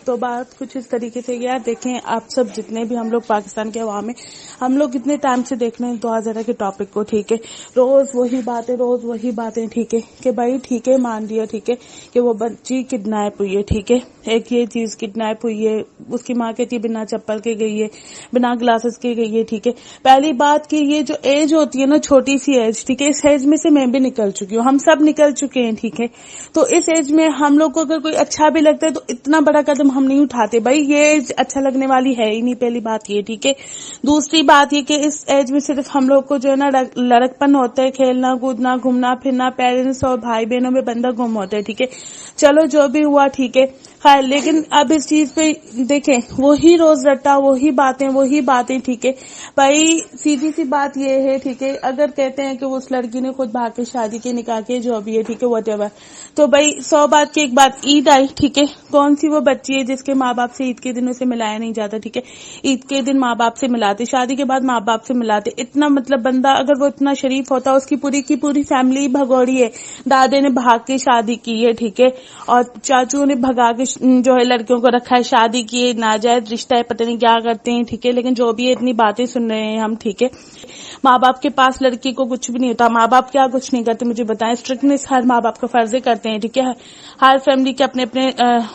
تو بات کچھ اس طریقے سے, یار دیکھیں آپ سب جتنے بھی ہم لوگ پاکستان کے عوام ہیں, ہم لوگ اتنے ٹائم سے دیکھ رہے ہیں دعا زیرہ کے ٹاپک کو. ٹھیک ہے, روز وہی باتیں. ٹھیک ہے کہ بھائی ٹھیک ہے مان لیا, ٹھیک ہے کہ وہ بچی کڈنیپ ہوئی ہے. ٹھیک ہے, ایک یہ چیز کڈنیپ ہوئی ہے, اس کی ماں کہتی ہے بنا چپل کے گئی ہے, بنا گلاسز کے گئی ہے. ٹھیک ہے, پہلی بات کہ یہ جو ایج ہوتی ہے نا, چھوٹی سی ایج, ٹھیک ہے, اس ایج میں سے میں بھی نکل چکی ہوں, ہم سب نکل چکے ہیں. ٹھیک ہے, تو اس ایج میں ہم لوگ کو اگر کوئی اچھا بھی لگتا ہے تو اتنا بڑا قدم ہم نہیں اٹھاتے. بھائی یہ ایج اچھا لگنے والی ہے ہی نہیں, پہلی بات یہ. ٹھیک ہے, دوسری بات یہ کہ اس ایج میں صرف ہم لوگ کو جو ہے نا لڑکپن ہوتا ہے, کھیلنا کودنا گھومنا پھرنا, پیرنٹس اور بھائی بہنوں میں بندہ گم ہوتا ہے. ٹھیک ہے, چلو جو بھی ہوا ٹھیک ہے خیر, لیکن اب اس چیز پہ دیکھیں وہی روز رٹا, وہی باتیں. ٹھیک ہے بھائی, سیدھی سی بات یہ ہے. ٹھیک ہے, اگر کہتے ہیں کہ اس لڑکی نے خود بھاگ کے شادی کے نکاح کے جو بھی ہے, ٹھیک ہے واٹ ایور, تو بھائی 100 بات کی ایک بات, عید آئی. ٹھیک ہے, کون سی وہ بچی ہے جس کے ماں باپ سے عید کے دن اسے ملایا نہیں جاتا. ٹھیک ہے, عید کے دن ماں باپ سے ملاتے, شادی کے بعد ماں باپ سے ملاتے. اتنا مطلب بندہ اگر وہ اتنا شریف ہوتا, اس کی پوری فیملی بھگوڑی ہے, دادے نے بھاگ کے شادی کی ہے. ٹھیک ہے, اور چاچو نے بھگا کے جو ہے لڑکیوں کو رکھا ہے, شادی کی ہے, ناجائز رشتہ ہے, پتہ نہیں کیا کرتے ہیں. ٹھیک ہے, لیکن جو بھی ہے اتنی باتیں سن رہے ہیں ہم. ٹھیک ہے, ماں باپ کے پاس لڑکی کو کچھ بھی نہیں ہوتا. ماں باپ کیا کچھ نہیں کرتے مجھے بتائیں, اسٹرکٹنس ہر ماں باپ کا فرض کرتے ہیں. ٹھیک ہے, ہر فیملی کے اپنے اپنے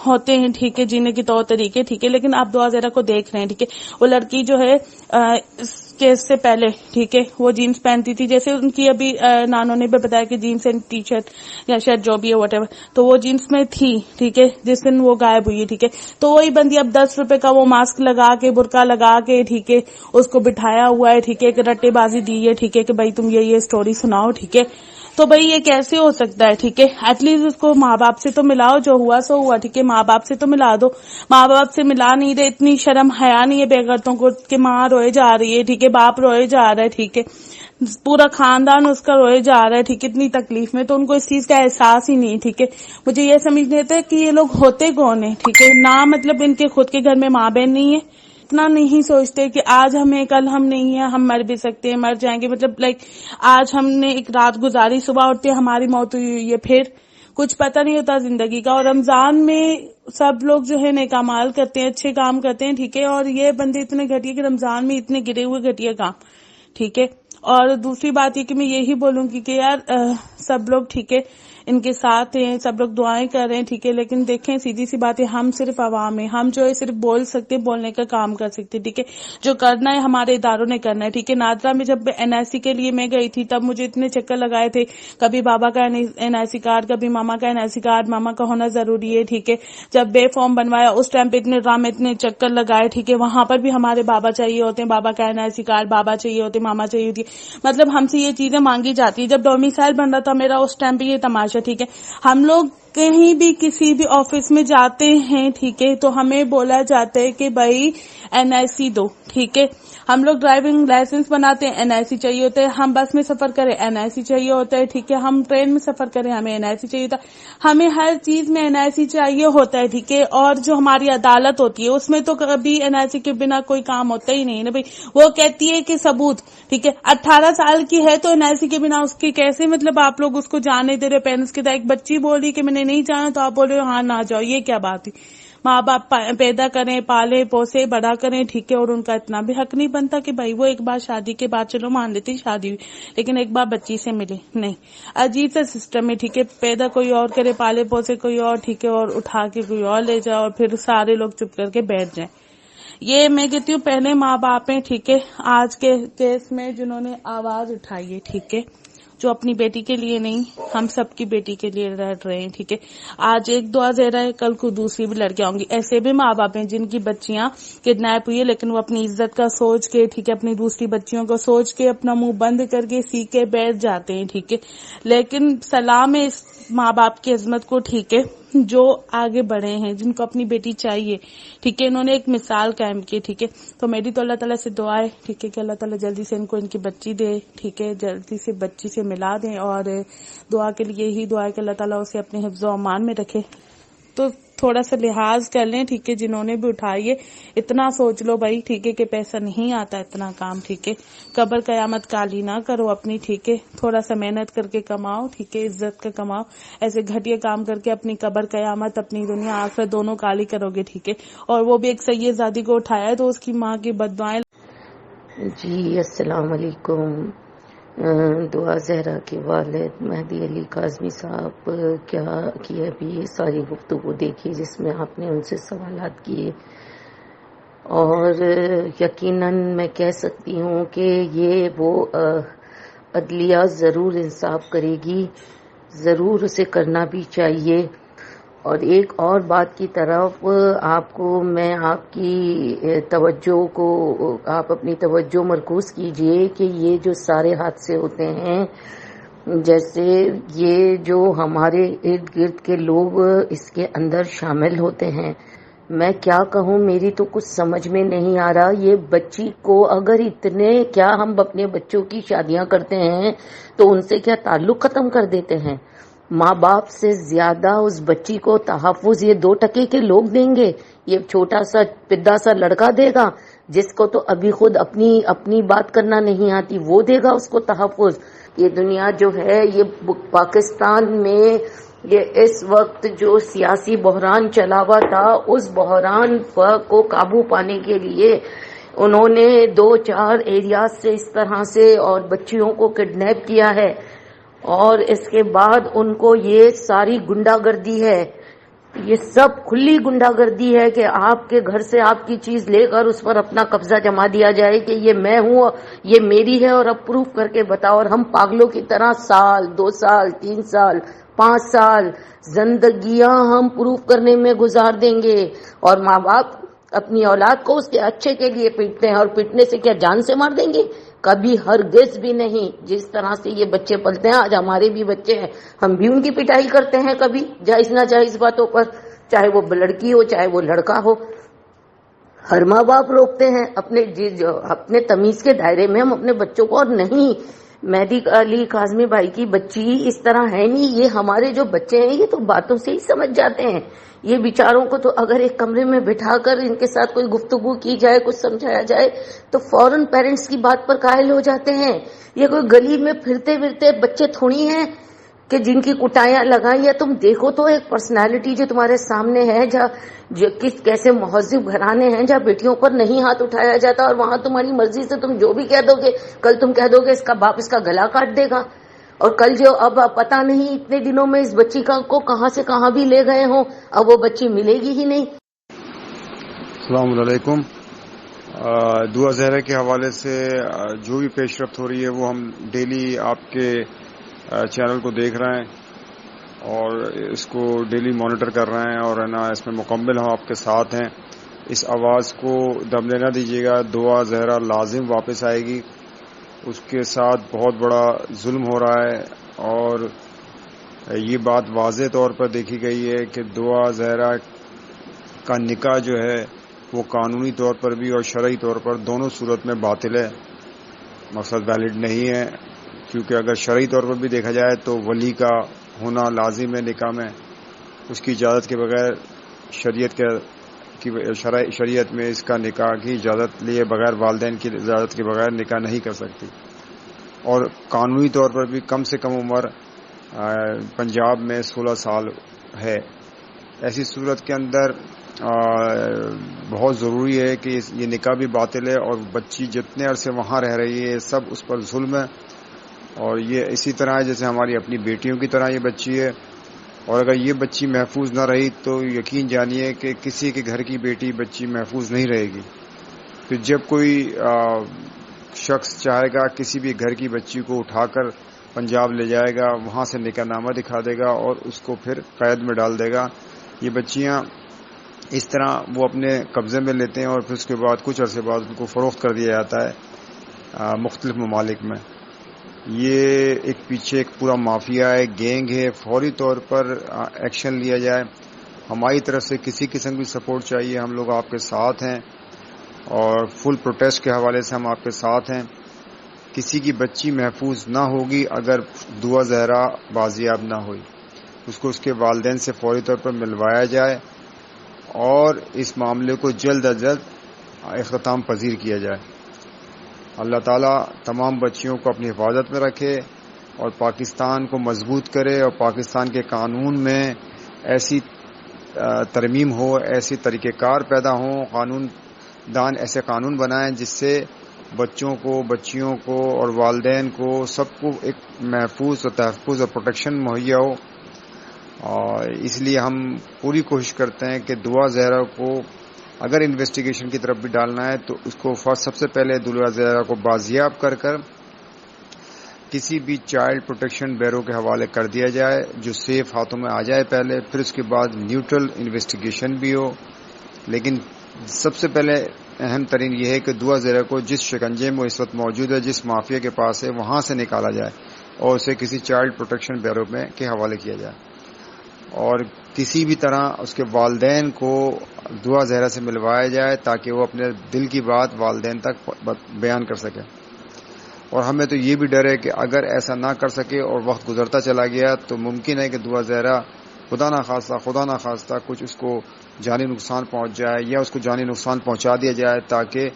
ہوتے ہیں. ٹھیک ہے, جینے کے طور طریقے. ٹھیک ہے, لیکن آپ دعا زیرہ کو دیکھ رہے ہیں. ٹھیک ہے, وہ لڑکی جو ہے اس کیس سے پہلے, ٹھیک ہے, وہ جینز پہنتی تھی, جیسے ان کی ابھی نانوں نے بھی بتایا کہ جینز اینڈ ٹی شرٹ یا شرٹ جو بھی ہے واٹ ایور, تو وہ جینز میں تھی. ٹھیک ہے, جس دن وہ غائب ہوئی ہے. ٹھیک ہے, تو وہی بندی اب 10 روپے کا وہ ماسک لگا کے, برقع لگا کے, ٹھیک ہے, اس کو بٹھایا ہوا ہے. ٹھیک ہے, کہ رٹے بازی دی ہے. ٹھیک ہے, کہ بھائی تم یہ اسٹوری سناؤ. ٹھیک ہے, تو بھائی یہ کیسے ہو سکتا ہے. ٹھیک ہے, ایٹ لیسٹ اس کو ماں باپ سے تو ملاؤ, جو ہوا سو ہوا. ٹھیک ہے, ماں باپ سے تو ملا دو, ماں باپ سے ملا نہیں دے, اتنی شرم حیا نہیں ہے بےغیرتوں کو کہ ماں روئے جا رہی ہے. ٹھیک ہے, باپ روئے جا رہا ہے. ٹھیک ہے, پورا خاندان اس کا روئے جا رہا ہے. ٹھیک ہے, اتنی تکلیف میں, تو ان کو اس چیز کا احساس ہی نہیں. ٹھیک ہے, مجھے یہ سمجھ نہیں آتا کہ یہ لوگ ہوتے کون ہیں. ٹھیک ہے, نہ مطلب ان کے خود کے گھر میں ماں بہن نہیں ہے, اتنا نہیں سوچتے کہ آج ہمیں کل ہم نہیں ہیں, ہم مر بھی سکتے ہیں, مر جائیں گے. مطلب آج ہم نے ایک رات گزاری, صبح اٹھتے ہماری موت ہوئی ہے, پھر کچھ پتہ نہیں ہوتا زندگی کا. اور رمضان میں سب لوگ جو ہے نیک اعمال کرتے ہیں, اچھے کام کرتے ہیں, ٹھیک ہے, اور یہ بندے اتنے گھٹیا کہ رمضان میں اتنے گرے ہوئے گھٹیا کام, ٹھیک ہے. اور دوسری بات یہ کہ میں یہی بولوں گی کہ یار سب لوگ ٹھیک ہے ان کے ساتھ ہیں, سب لوگ دعائیں کر رہے ہیں, ٹھیک ہے, لیکن دیکھیں سیدھی سی بات ہے, ہم صرف عوام ہیں, ہم جو ہے صرف بول سکتے ہیں, بولنے کا کام کر سکتے ہیں, ٹھیک ہے. جو کرنا ہے ہمارے اداروں نے کرنا ہے, ٹھیک ہے. نادرا میں جب NIC کے لیے میں گئی تھی تب مجھے اتنے چکر لگائے تھے, کبھی بابا کا NIC کارڈ, کبھی ماما کا NIC کارڈ, ماما کا ہونا ضروری ہے, ٹھیک ہے. جب بے فارم بنوایا اس ٹائم پہ اتنے ڈرامے, اتنے چکر لگائے, ٹھیک ہے. وہاں پر بھی ہمارے بابا چاہیے ہوتے ہیں, بابا کا NIC کارڈ, بابا چاہیے ہوتے, ماما چاہیے ہوتی ہے, مطلب ہم سے یہ چیزیں مانگی جاتی ہے. جب ڈومیسائل بن رہا تھا میرا اس ٹائم پہ یہ تماشا, ٹھیک ہے. ہم لوگ کہیں بھی کسی بھی آفس میں جاتے ہیں, ٹھیک ہے, تو ہمیں بولا جاتا ہے کہ بھائی NIC دو, ٹھیک ہے. ہم لوگ ڈرائیونگ لائسنس بناتے ہیں, NIC چاہیے ہوتا ہے. ہم بس میں سفر کریں, NIC چاہیے ہوتا ہے, ٹھیک ہے. ہم ٹرین میں سفر کریں, ہمیں NIC چاہیے ہوتا ہے. ہمیں ہر چیز میں NIC چاہیے ہوتا ہے, ٹھیک ہے. اور جو ہماری عدالت ہوتی ہے اس میں تو کبھی NIC کے بنا کوئی کام ہوتا ہی نہیں نا بھائی. وہ کہتی ہے کہ ثبوت, ٹھیک ہے, 18 سال کی ہے تو NIC کے بنا اس کی کیسے, مطلب آپ لوگ اس کو جانے دے رہے پیرنٹس کے. ایک بچی بول رہی کہ میں نے نہیں جانا تو آپ بول رہے ہو ہاں نہ جاؤ, یہ کیا بات ہے. ماں باپ پیدا کریں, پالے پوسے, بڑا کریں, ٹھیک ہے, اور ان کا اتنا بھی حق نہیں بنتا کہ بھائی وہ ایک بار شادی کے بعد چلو مان لیتے شادی ہوئی, لیکن ایک بار بچی سے ملے نہیں. عجیب سا سسٹم ہے, ٹھیک ہے. پیدا کوئی اور کرے, پالے پوسے کوئی اور, ٹھیک ہے, اور اٹھا کے کوئی اور لے جائے اور پھر سارے لوگ چپ کر کے بیٹھ جائیں. یہ میں کہتی ہوں پہلے ماں باپ ہیں, ٹھیک ہے, آج کے کیس میں جنہوں نے آواز اٹھائی ہے, ٹھیک ہے, جو اپنی بیٹی کے لیے نہیں ہم سب کی بیٹی کے لیے لڑ رہے ہیں, ٹھیک ہے. آج ایک دعا زہرا ہے, کل کو دوسری بھی لڑکیاں ہوں گی. ایسے بھی ماں باپ ہیں جن کی بچیاں کڈنیپ ہوئی ہے لیکن وہ اپنی عزت کا سوچ کے, ٹھیک ہے, اپنی دوسری بچیوں کو سوچ کے اپنا منہ بند کر کے سی کے بیٹھ جاتے ہیں, ٹھیک ہے. لیکن سلام ہے اس ماں باپ کی عظمت کو, ٹھیک ہے, جو آگے بڑھے ہیں, جن کو اپنی بیٹی چاہیے, ٹھیک ہے. انہوں نے ایک مثال قائم کی, ٹھیک ہے. تو میری تو اللہ تعالیٰ سے دعا ہے, ٹھیک ہے, کہ اللہ تعالیٰ جلدی سے ان کو ان کی بچی دے, ٹھیک ہے, جلدی سے بچی سے ملا دیں. اور دعا کے لیے یہی دعا ہے کہ اللہ تعالیٰ اسے اپنے حفظ و امان میں رکھے. تو تھوڑا سا لحاظ کر لیں, ٹھیک ہے, جنہوں نے بھی اٹھائی ہے. اتنا سوچ لو بھائی, ٹھیک ہے, کہ پیسہ نہیں آتا اتنا کام, ٹھیک ہے. قبر قیامت کالی نہ کرو اپنی, ٹھیک ہے. تھوڑا سا محنت کر کے کماؤ, ٹھیک ہے, عزت کا کماؤ. ایسے گھٹیا کام کر کے اپنی قبر قیامت, اپنی دنیا آخرت دونوں کالی کرو گے, ٹھیک ہے. اور وہ بھی ایک سید زادی کو اٹھایا ہے تو اس کی ماں کی بد دعائیں. جی السلام علیکم. دعا زہرا کے والد مہدی علی کاظمی صاحب کیا کی ابھی یہ ساری گفتگو دیکھی جس میں آپ نے ان سے سوالات کیے, اور یقیناً میں کہہ سکتی ہوں کہ یہ وہ عدلیہ ضرور انصاف کرے گی, ضرور اسے کرنا بھی چاہیے. اور ایک اور بات کی طرف آپ کو میں آپ کی توجہ کو, آپ اپنی توجہ مرکوز کیجئے کہ یہ جو سارے حادثے ہوتے ہیں, جیسے یہ جو ہمارے ارد گرد کے لوگ اس کے اندر شامل ہوتے ہیں, میں کیا کہوں, میری تو کچھ سمجھ میں نہیں آ رہا. یہ بچی کو اگر اتنے, کیا ہم اپنے بچوں کی شادیاں کرتے ہیں تو ان سے کیا تعلق ختم کر دیتے ہیں؟ ماں باپ سے زیادہ اس بچی کو تحفظ یہ 2 ٹکے کے لوگ دیں گے. یہ چھوٹا سا پدا سا لڑکا دے گا جس کو تو ابھی خود اپنی بات کرنا نہیں آتی, وہ دے گا اس کو تحفظ. یہ دنیا جو ہے, یہ پاکستان میں یہ اس وقت جو سیاسی بحران چلا ہوا تھا, اس بحران کو قابو پانے کے لیے انہوں نے 2-4 ایریاز سے اس طرح سے اور بچیوں کو کڈنیپ کیا ہے. اور اس کے بعد ان کو یہ ساری گنڈا گردی ہے, یہ سب کھلی گنڈا گردی ہے کہ آپ کے گھر سے آپ کی چیز لے کر اس پر اپنا قبضہ جما دیا جائے کہ یہ میں ہوں, یہ میری ہے, اور اب پروف کر کے بتاؤ. اور ہم پاگلوں کی طرح 1 سال 2 سال 3 سال 5 سال زندگیاں ہم پروف کرنے میں گزار دیں گے. اور ماں باپ اپنی اولاد کو اس کے اچھے کے لیے پیٹتے ہیں, اور پیٹنے سے کیا جان سے مار دیں گے؟ کبھی ہرگز بھی نہیں. جس طرح سے یہ بچے پلتے ہیں, آج ہمارے بھی بچے ہیں, ہم بھی ان کی پٹائی کرتے ہیں کبھی جائز ناجائز باتوں پر, چاہے وہ لڑکی ہو چاہے وہ لڑکا ہو. ہر ماں باپ روکتے ہیں اپنے تمیز کے دائرے میں ہم اپنے بچوں کو. اور نہیں, مہدی علی کاظمی بھائی کی بچی اس طرح ہے نہیں. یہ ہمارے جو بچے ہیں یہ تو باتوں سے ہی سمجھ جاتے ہیں. یہ بیچاروں کو تو اگر ایک کمرے میں بٹھا کر ان کے ساتھ کوئی گفتگو کی جائے, کچھ سمجھایا جائے تو فوراً پیرنٹس کی بات پر قائل ہو جاتے ہیں. یہ کوئی گلی میں پھرتے پھرتے بچے تھوڑی ہیں کہ جن کی کٹائیاں لگائیں. یا تم دیکھو تو ایک پرسنالٹی جو تمہارے سامنے ہے، کیسے مہذب گھرانے ہیں جہاں بیٹیوں پر نہیں ہاتھ اٹھایا جاتا، اور وہاں تمہاری مرضی سے تم جو بھی کہہ دو گے، کل تم کہہ دو گے اس کا باپ اس کا گلا کاٹ دے گا، اور کل جو اب پتہ نہیں اتنے دنوں میں اس بچی کو کہاں سے کہاں بھی لے گئے ہوں، اب وہ بچی ملے گی ہی نہیں. السلام علیکم. دعا زہرا کے حوالے سے جو بھی پیش رفت ہو رہی ہے وہ ہم ڈیلی آپ کے چینل کو دیکھ رہے ہیں اور اس کو ڈیلی مانیٹر کر رہے ہیں، اور ہے نا اس میں مکمل ہم آپ کے ساتھ ہیں. اس آواز کو دم لینا دیجیے گا. دعا زہرا لازم واپس آئے گی. اس کے ساتھ بہت بڑا ظلم ہو رہا ہے، اور یہ بات واضح طور پر دیکھی گئی ہے کہ دعا زہرا کا نکاح جو ہے وہ قانونی طور پر بھی اور شرعی طور پر دونوں صورت میں باطل ہے، مقصد ویلڈ نہیں ہے. کیونکہ اگر شرعی طور پر بھی دیکھا جائے تو ولی کا ہونا لازم ہے نکاح میں. اس کی اجازت کے بغیر شریعت میں اس کا نکاح کی اجازت لیے بغیر، والدین کی اجازت کے بغیر نکاح نہیں کر سکتی. اور قانونی طور پر بھی کم سے کم عمر پنجاب میں 16 سال ہے. ایسی صورت کے اندر بہت ضروری ہے کہ یہ نکاح بھی باطل ہے، اور بچی جتنے عرصے وہاں رہ رہی ہے سب اس پر ظلم ہے. اور یہ اسی طرح ہے جیسے ہماری اپنی بیٹیوں کی طرح یہ بچی ہے، اور اگر یہ بچی محفوظ نہ رہی تو یقین جانیے کہ کسی کے گھر کی بیٹی بچی محفوظ نہیں رہے گی. پھر جب کوئی شخص چاہے گا کسی بھی گھر کی بچی کو اٹھا کر پنجاب لے جائے گا، وہاں سے نکاح نامہ دکھا دے گا اور اس کو پھر قید میں ڈال دے گا. یہ بچیاں اس طرح وہ اپنے قبضے میں لیتے ہیں، اور پھر اس کے بعد کچھ عرصے بعد ان کو فروخت کر دیا جاتا ہے مختلف ممالک میں. یہ ایک پیچھے ایک پورا مافیا ہے، گینگ ہے. فوری طور پر ایکشن لیا جائے. ہماری طرف سے کسی قسم کی سپورٹ چاہیے. ہم لوگ آپ کے ساتھ ہیں، اور فل پروٹیسٹ کے حوالے سے ہم آپ کے ساتھ ہیں. کسی کی بچی محفوظ نہ ہوگی اگر دعا زہرا بازیاب نہ ہوئی. اس کو اس کے والدین سے فوری طور پر ملوایا جائے، اور اس معاملے کو جلد از جلد اختتام پذیر کیا جائے. اللہ تعالیٰ تمام بچیوں کو اپنی حفاظت میں رکھے، اور پاکستان کو مضبوط کرے، اور پاکستان کے قانون میں ایسی ترمیم ہو، ایسی طریقہ کار پیدا ہوں، قانون دان ایسے قانون بنائیں جس سے بچوں کو، بچیوں کو اور والدین کو سب کو ایک محفوظ اور تحفظ اور پروٹیکشن مہیا ہو. اور اس لیے ہم پوری کوشش کرتے ہیں کہ دعا زہرا کو اگر انویسٹیگیشن کی طرف بھی ڈالنا ہے تو اس کو سب سے پہلے دعا زہرا کو بازیاب کر کسی بھی چائلڈ پروٹیکشن بیورو کے حوالے کر دیا جائے، جو سیف ہاتھوں میں آ جائے پہلے. پھر اس کے بعد نیوٹرل انویسٹیگیشن بھی ہو. لیکن سب سے پہلے اہم ترین یہ ہے کہ دعا زہرا کو جس شکنجے میں اس وقت موجود ہے، جس مافیا کے پاس ہے، وہاں سے نکالا جائے اور اسے کسی چائلڈ پروٹیکشن بیورو میں کے حوالے کیا جائے. اور کسی بھی طرح اس کے والدین کو دعا زہرا سے ملوایا جائے تاکہ وہ اپنے دل کی بات والدین تک بیان کر سکے. اور ہمیں تو یہ بھی ڈر ہے کہ اگر ایسا نہ کر سکے اور وقت گزرتا چلا گیا تو ممکن ہے کہ دعا زہرا خدا نخواستہ کچھ اس کو جانی نقصان پہنچ جائے، یا اس کو جانی نقصان پہنچا دیا جائے تاکہ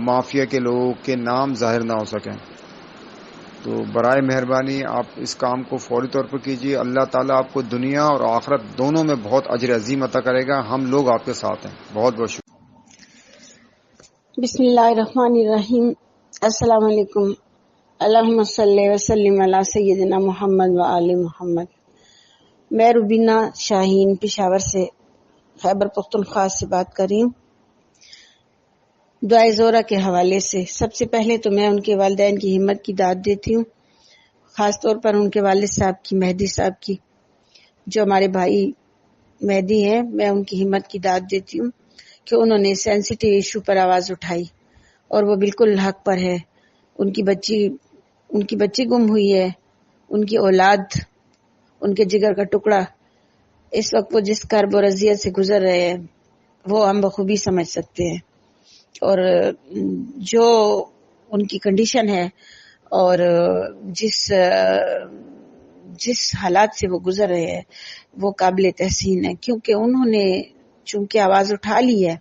مافیا کے لوگوں کے نام ظاہر نہ ہو سکیں. تو برائے مہربانی آپ اس کام کو فوری طور پر کیجیے. اللہ تعالیٰ آپ کو دنیا اور آخرت دونوں میں بہت اجر عظیم عطا کرے گا. ہم لوگ آپ کے ساتھ ہیں. بہت بہت شکریہ. بسم اللہ الرحمن الرحیم. السلام علیکم. اللہم صلی وسلم علی سیدنا محمد و آل محمد. میں روبینہ شاہین پشاور سے، خیبر پختونخوا سے بات کر رہی ہوں. دعائے زہرا کے حوالے سے سب سے پہلے تو میں ان کے والدین کی ہمت کی داد دیتی ہوں، خاص طور پر ان کے والد صاحب کی، مہدی صاحب کی، جو ہمارے بھائی مہدی ہیں. میں ان کی ہمت کی داد دیتی ہوں کہ انہوں نے سینسیٹیو ایشو پر آواز اٹھائی، اور وہ بالکل حق پر ہے. ان کی بچی گم ہوئی ہے، ان کی اولاد، ان کے جگر کا ٹکڑا، اس وقت وہ جس کرب و اذیت سے گزر رہے ہیں وہ ہم بخوبی سمجھ سکتے ہیں. اور جو ان کی کنڈیشن ہے اور جس حالات سے وہ گزر رہے ہیں وہ قابل تحسین ہے، کیونکہ انہوں نے چونکہ آواز اٹھا لی ہے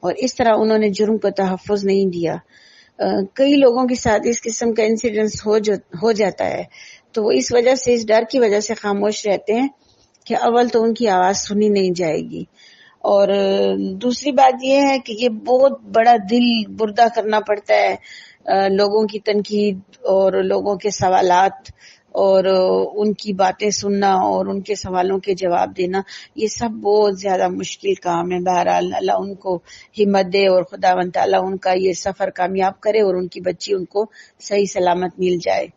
اور اس طرح انہوں نے جرم کو تحفظ نہیں دیا. کئی لوگوں کے ساتھ اس قسم کا انسیڈنس ہو جاتا ہے، تو وہ اس وجہ سے، اس ڈر کی وجہ سے خاموش رہتے ہیں کہ اول تو ان کی آواز سنی نہیں جائے گی، اور دوسری بات یہ ہے کہ یہ بہت بڑا دل بردہ کرنا پڑتا ہے، لوگوں کی تنقید اور لوگوں کے سوالات اور ان کی باتیں سننا اور ان کے سوالوں کے جواب دینا، یہ سب بہت زیادہ مشکل کام ہے۔ بہرحال اللہ ان کو ہمت دے اور خداوند تعالیٰ ان کا یہ سفر کامیاب کرے اور ان کی بچی ان کو صحیح سلامت مل جائے۔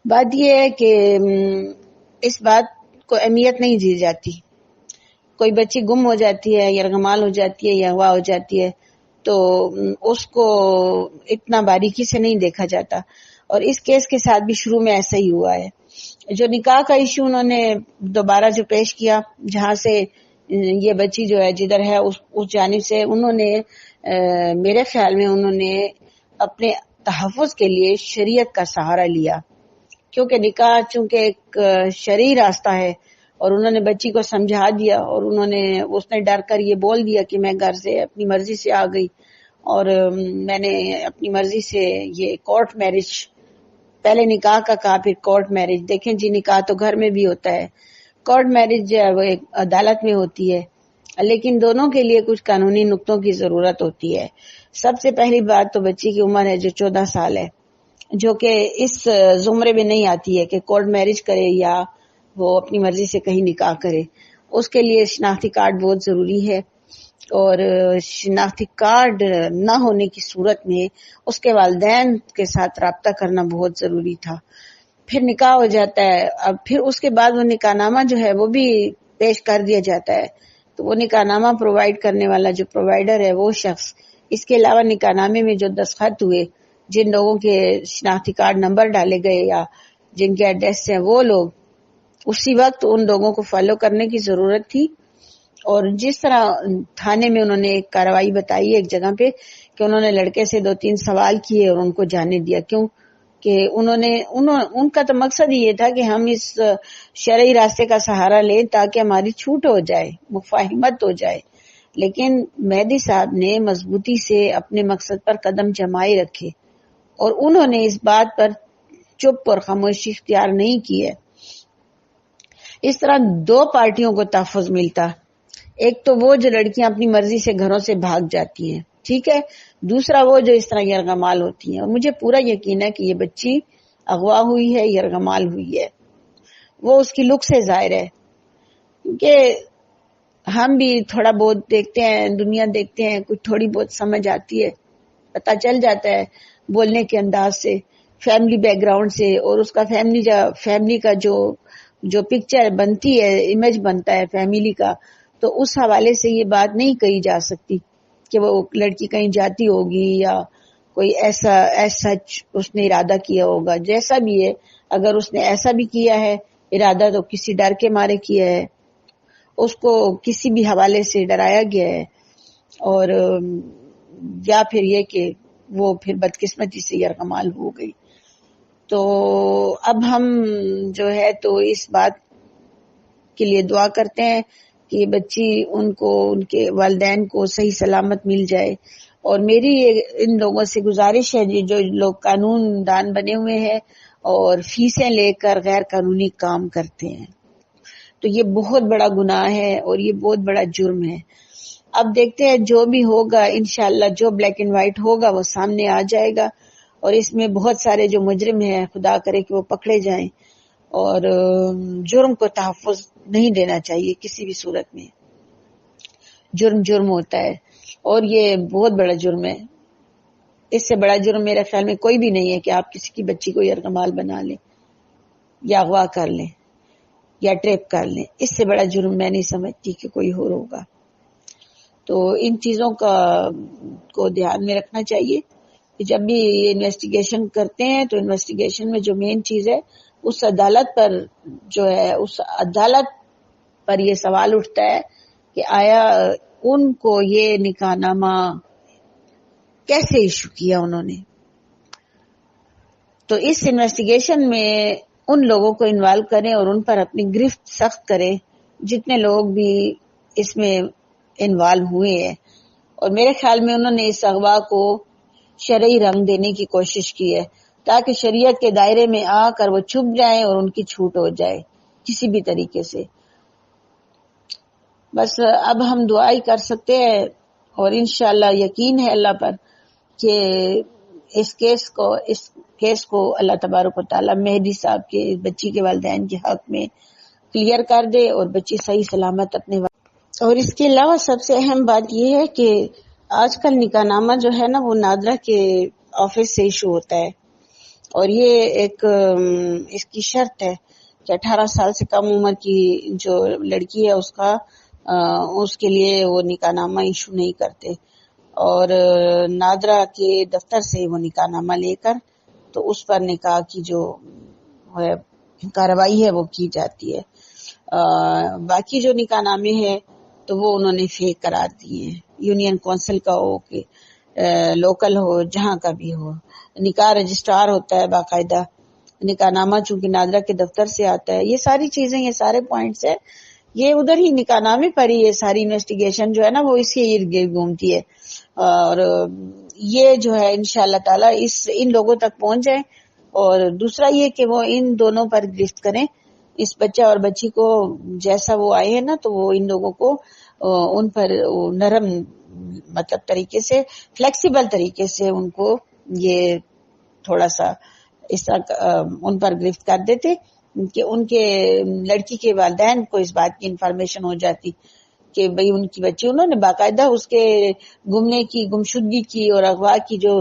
بات یہ ہے کہ اس بات کو اہمیت نہیں دی جاتی۔ کوئی بچی گم ہو جاتی ہے، یرغمال ہو جاتی ہے یا اغوا ہو جاتی ہے تو اس کو اتنا باریکی سے نہیں دیکھا جاتا، اور اس کیس کے ساتھ بھی شروع میں ایسا ہی ہوا ہے۔ جو نکاح کا ایشو انہوں نے دوبارہ جو پیش کیا، جہاں سے یہ بچی جو ہے جدھر ہے اس جانب سے انہوں نے میرے خیال میں انہوں نے اپنے تحفظ کے لیے شریعت کا سہارا لیا، کیونکہ نکاح چونکہ ایک شرعی راستہ ہے، اور انہوں نے بچی کو سمجھا دیا، اور اس نے ڈر کر یہ بول دیا کہ میں گھر سے اپنی مرضی سے آ گئی اور میں نے اپنی مرضی سے یہ کورٹ میرج، پہلے نکاح کا کہا پھر کورٹ میرج۔ دیکھیں جی، نکاح تو گھر میں بھی ہوتا ہے، کورٹ میرج جو ہے وہ ایک عدالت میں ہوتی ہے، لیکن دونوں کے لیے کچھ قانونی نقطوں کی ضرورت ہوتی ہے۔ سب سے پہلی بات تو بچی کی عمر ہے جو 14 سال ہے، جو کہ اس زمرے میں نہیں آتی ہے کہ کورٹ میرج کرے یا وہ اپنی مرضی سے کہیں نکاح کرے۔ اس کے لیے شناختی کارڈ بہت ضروری ہے، اور شناختی کارڈ نہ ہونے کی صورت میں اس کے والدین کے ساتھ رابطہ کرنا بہت ضروری تھا۔ پھر نکاح ہو جاتا ہے، اب پھر اس کے بعد وہ نکاح نامہ جو ہے وہ بھی پیش کر دیا جاتا ہے، تو وہ نکاح نامہ پرووائڈ کرنے والا جو پرووائڈر ہے وہ شخص، اس کے علاوہ نکاح نامے میں جو دستخط ہوئے، جن لوگوں کے شناختی کارڈ نمبر ڈالے گئے یا جن کے ایڈریس ہیں وہ لوگ، اسی وقت ان لوگوں کو فالو کرنے کی ضرورت تھی۔ اور جس طرح تھانے میں انہوں نے ایک کارروائی بتائی ایک جگہ پہ کہ انہوں نے لڑکے سے 2-3 سوال کیے اور ان کو جانے دیا، کیوں کہ ان کا تو مقصد یہ تھا کہ ہم اس شرعی راستے کا سہارا لیں تاکہ ہماری چھوٹ ہو جائے، مفاہمت ہو جائے، لیکن مہدی صاحب نے مضبوطی سے اپنے مقصد پر قدم جمائے رکھے، اور انہوں نے اس بات پر چپ اور خاموشی اختیار نہیں کی ہے۔ اس طرح 2 پارٹیوں کو تحفظ ملتا، ایک تو وہ جو لڑکیاں اپنی مرضی سے گھروں سے بھاگ جاتی ہیں، ٹھیک ہے، دوسرا وہ جو اس طرح یرغمال ہوتی ہیں، اور مجھے پورا یقین ہے کہ یہ بچی اغوا ہوئی ہے، یرغمال ہوئی ہے، وہ اس کی لک سے ظاہر ہے، کیونکہ ہم بھی تھوڑا بہت دیکھتے ہیں، دنیا دیکھتے ہیں، کچھ تھوڑی بہت سمجھ آتی ہے، پتہ چل جاتا ہے بولنے کے انداز سے، فیملی بیک گراؤنڈ سے، اور اس کا فیملی کا جو پکچر بنتی ہے، امیج بنتا ہے فیملی کا، تو اس حوالے سے یہ بات نہیں کہی جا سکتی کہ وہ لڑکی کہیں جاتی ہوگی یا کوئی ایسا سچ اس نے ارادہ کیا ہوگا۔ جیسا بھی ہے، اگر اس نے ایسا بھی کیا ہے ارادہ تو کسی ڈر کے مارے کیا ہے، اس کو کسی بھی حوالے سے ڈرایا گیا ہے، اور یا پھر یہ کہ وہ پھر بدقسمتی سے یرغمال ہو گئی۔ تو اب ہم جو ہے تو اس بات کے لیے دعا کرتے ہیں کہ بچی ان کے والدین کو صحیح سلامت مل جائے، اور میری ان لوگوں سے گزارش ہے جو لوگ قانون دان بنے ہوئے ہیں اور فیسیں لے کر غیر قانونی کام کرتے ہیں، تو یہ بہت بڑا گناہ ہے اور یہ بہت بڑا جرم ہے۔ اب دیکھتے ہیں جو بھی ہوگا، انشاءاللہ جو بلیک اینڈ وائٹ ہوگا وہ سامنے آ جائے گا، اور اس میں بہت سارے جو مجرم ہیں خدا کرے کہ وہ پکڑے جائیں، اور جرم کو تحفظ نہیں دینا چاہیے کسی بھی صورت میں۔ جرم ہوتا ہے، اور یہ بہت بڑا جرم ہے، اس سے بڑا جرم میرے خیال میں کوئی بھی نہیں ہے کہ آپ کسی کی بچی کو یرغمال بنا لیں یا اغوا کر لیں یا ٹریپ کر لیں، اس سے بڑا جرم میں نہیں سمجھتی کہ کوئی اور ہوگا۔ تو ان چیزوں کو دھیان میں رکھنا چاہیے کہ جب بھی یہ انویسٹیگیشن کرتے ہیں تو انویسٹیگیشن میں جو مین چیز ہے اس عدالت پر یہ سوال اٹھتا ہے کہ آیا ان کو یہ نکاح نامہ کیسے ایشو کیا انہوں نے۔ تو اس انویسٹیگیشن میں ان لوگوں کو انوالو کریں اور ان پر اپنی گرفت سخت کریں جتنے لوگ بھی اس میں انوالو ہوئے ہیں، اور میرے خیال میں انہوں نے اس اغوا کو شرعی رنگ دینے کی کوشش کی ہے تاکہ شریعت کے دائرے میں آ کر وہ چھپ جائیں اور ان کی چھوٹ ہو جائے کسی بھی طریقے سے. بس اب ہم دعا ہی کر سکتے ہیں اور انشاءاللہ یقین ہے اللہ پر کہ اس کیس کو اللہ تبارک و تعالی مہدی صاحب کے بچی کے والدین کے حق میں کلیئر کر دے اور بچی صحیح سلامت اپنے اور اس کے علاوہ سب سے اہم بات یہ ہے کہ آج کل نکاح نامہ جو ہے نا وہ نادرہ کے آفس سے ایشو ہوتا ہے اور یہ ایک اس کی شرط ہے کہ 18 سال سے کم عمر کی جو لڑکی ہے اس کے لیے وہ نکاح نامہ ایشو نہیں کرتے اور نادرہ کے دفتر سے وہ نکاح نامہ لے کر تو اس پر نکاح کی جو کارروائی ہے وہ کی جاتی ہے. باقی جو نکاح نامے ہیں تو وہ انہوں نے فیک قرار دیے ہیں. یونین کونسل کا ہو کہ لوکل ہو جہاں کا بھی ہو, نکاح رجسٹرار ہوتا ہے باقاعدہ, نکاح نامہ چونکہ نادرہ کے دفتر سے آتا ہے. یہ ساری چیزیں, یہ سارے پوائنٹس ہیں, یہ ادھر ہی نکاح نامے پر ہی یہ ساری انویسٹیگیشن جو ہے نا وہ اس کے ارد گرد گھومتی ہے اور یہ جو ہے انشاءاللہ تعالی ان لوگوں تک پہنچ جائیں. اور دوسرا یہ کہ وہ ان دونوں پر گرفت کریں, اس بچہ اور بچی کو جیسا وہ آئے ہیں نا تو وہ ان لوگوں کو ان پر نرم مطلب طریقے سے فلیکسیبل طریقے سے ان کو یہ تھوڑا سا اس طرح ان پر گرفت کر دیتے کہ ان کے لڑکی کے والدین کو اس بات کی انفارمیشن ہو جاتی کہ بھئی ان کی بچی, انہوں نے باقاعدہ اس کے گمنے کی, گمشدگی کی اور اغوا کی جو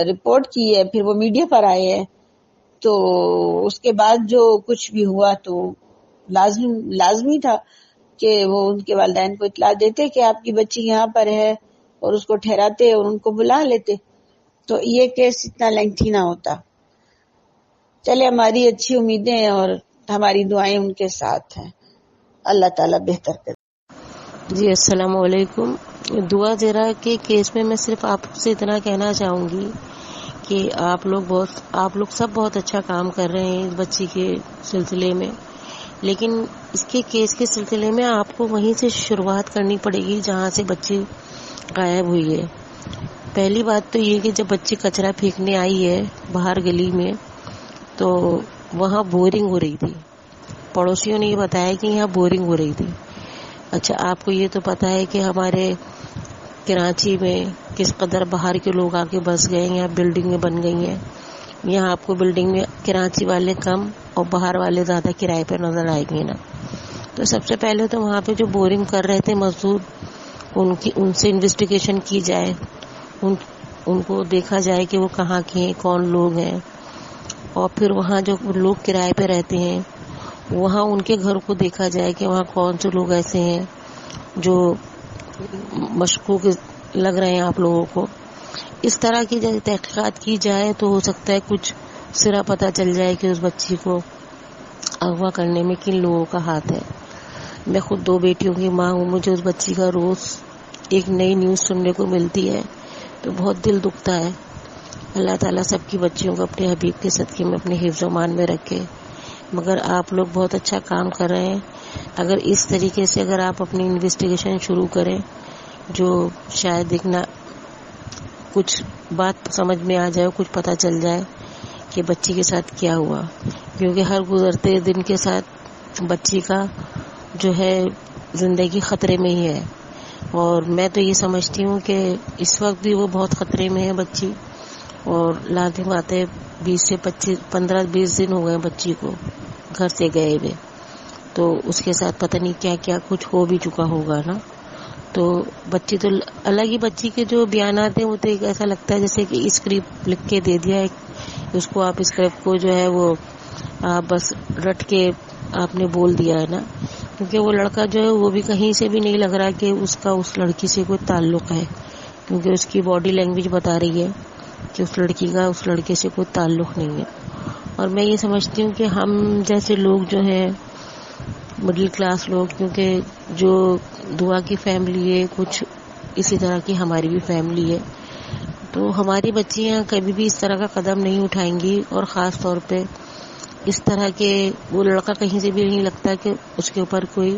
رپورٹ کی ہے پھر وہ میڈیا پر آئے ہیں تو اس کے بعد جو کچھ بھی ہوا تو لازمی تھا کہ وہ ان کے والدین کو اطلاع دیتے کہ آپ کی بچی یہاں پر ہے اور اس کو ٹھہراتے اور ان کو بلا لیتے تو یہ کیس اتنا لینتھی نہ ہوتا. چلے ہماری اچھی امیدیں ہیں اور ہماری دعائیں ان کے ساتھ ہیں. اللہ تعالیٰ بہتر کرے. جی السلام علیکم. دعا زیرا کے کیس میں صرف آپ سے اتنا کہنا چاہوں گی کہ آپ لوگ سب بہت اچھا کام کر رہے ہیں اس بچی کے سلسلے میں, لیکن اس کے کیس کے سلسلے میں آپ کو وہیں سے شروعات کرنی پڑے گی جہاں سے بچی غائب ہوئی ہے. پہلی بات تو یہ کہ جب بچی کچرا پھینکنے آئی ہے باہر گلی میں تو وہاں بورنگ ہو رہی تھی. پڑوسیوں نے یہ بتایا کہ یہاں بورنگ ہو رہی تھی. اچھا آپ کو یہ تو پتا ہے کہ ہمارے کراچی میں کس قدر باہر کے لوگ آ کے بس گئے, یہاں بلڈنگیں بن گئی ہیں. یہاں آپ کو بلڈنگ میں کراچی والے کم اور باہر والے زیادہ کرائے پہ نظر آئیں گے نا. تو سب سے پہلے تو وہاں پہ جو بورنگ کر رہے تھے مزدور ان سے انویسٹیگیشن کی جائے, ان کو دیکھا جائے کہ وہ کہاں کے ہیں, کون لوگ ہیں, اور پھر وہاں جو لوگ کرائے پہ رہتے ہیں وہاں ان کے گھر کو دیکھا جائے کہ وہاں کون سے لوگ ایسے ہیں جو مشکوک لگ رہے ہیں آپ لوگوں کو. اس طرح کی جب تحقیقات کی جائے تو ہو سکتا ہے کچھ سرا پتہ چل جائے کہ اس بچی کو اغوا کرنے میں کن لوگوں کا ہاتھ ہے. میں خود 2 بیٹیوں کی ماں ہوں, مجھے اس بچی کا روز ایک نئی نیوز سننے کو ملتی ہے تو بہت دل دکھتا ہے. اللہ تعالیٰ سب کی بچیوں کو اپنے حبیب کے صدقے میں اپنے حفظ و امان میں رکھے. مگر آپ لوگ بہت اچھا کام کر رہے ہیں. اگر اس طریقے سے اگر آپ اپنی انویسٹیگیشن شروع کریں جو شاید دیکھنا کچھ بات سمجھ میں آ جائے, کچھ پتہ چل جائے کہ بچی کے ساتھ کیا ہوا, کیونکہ ہر گزرتے دن کے ساتھ بچی کا جو ہے زندگی خطرے میں ہی ہے. اور میں تو یہ سمجھتی ہوں کہ اس وقت بھی وہ بہت خطرے میں ہے بچی, اور لازم بات ہے 20 سے 15-20 دن ہو گئے بچی کو گھر سے گئے ہوئے, تو اس کے ساتھ پتہ نہیں کیا کیا کچھ ہو بھی چکا ہوگا نا. تو بچی تو الگ ہی, بچی کے جو بیانات ہیں وہ تو ایک ایسا لگتا ہے جیسے کہ اسکرپٹ لکھ کے دے دیا ہے اس کو, آپ اسکرپٹ کو جو ہے وہ آپ بس رٹ کے آپ نے بول دیا ہے نا. کیونکہ وہ لڑکا جو ہے وہ بھی کہیں سے بھی نہیں لگ رہا کہ اس کا اس لڑکی سے کوئی تعلق ہے, کیونکہ اس کی باڈی لینگویج بتا رہی ہے کہ اس لڑکی کا اس لڑکے سے کوئی تعلق نہیں ہے. اور میں یہ سمجھتی ہوں کہ ہم جیسے لوگ جو ہیں مڈل کلاس لوگ, کیونکہ جو دعا کی فیملی ہے کچھ اسی طرح کی ہماری بھی فیملی ہے, تو ہماری بچیاں کبھی بھی اس طرح کا قدم نہیں اٹھائیں گی. اور خاص طور پہ اس طرح کے وہ لڑکا کہیں سے بھی نہیں لگتا کہ اس کے اوپر کوئی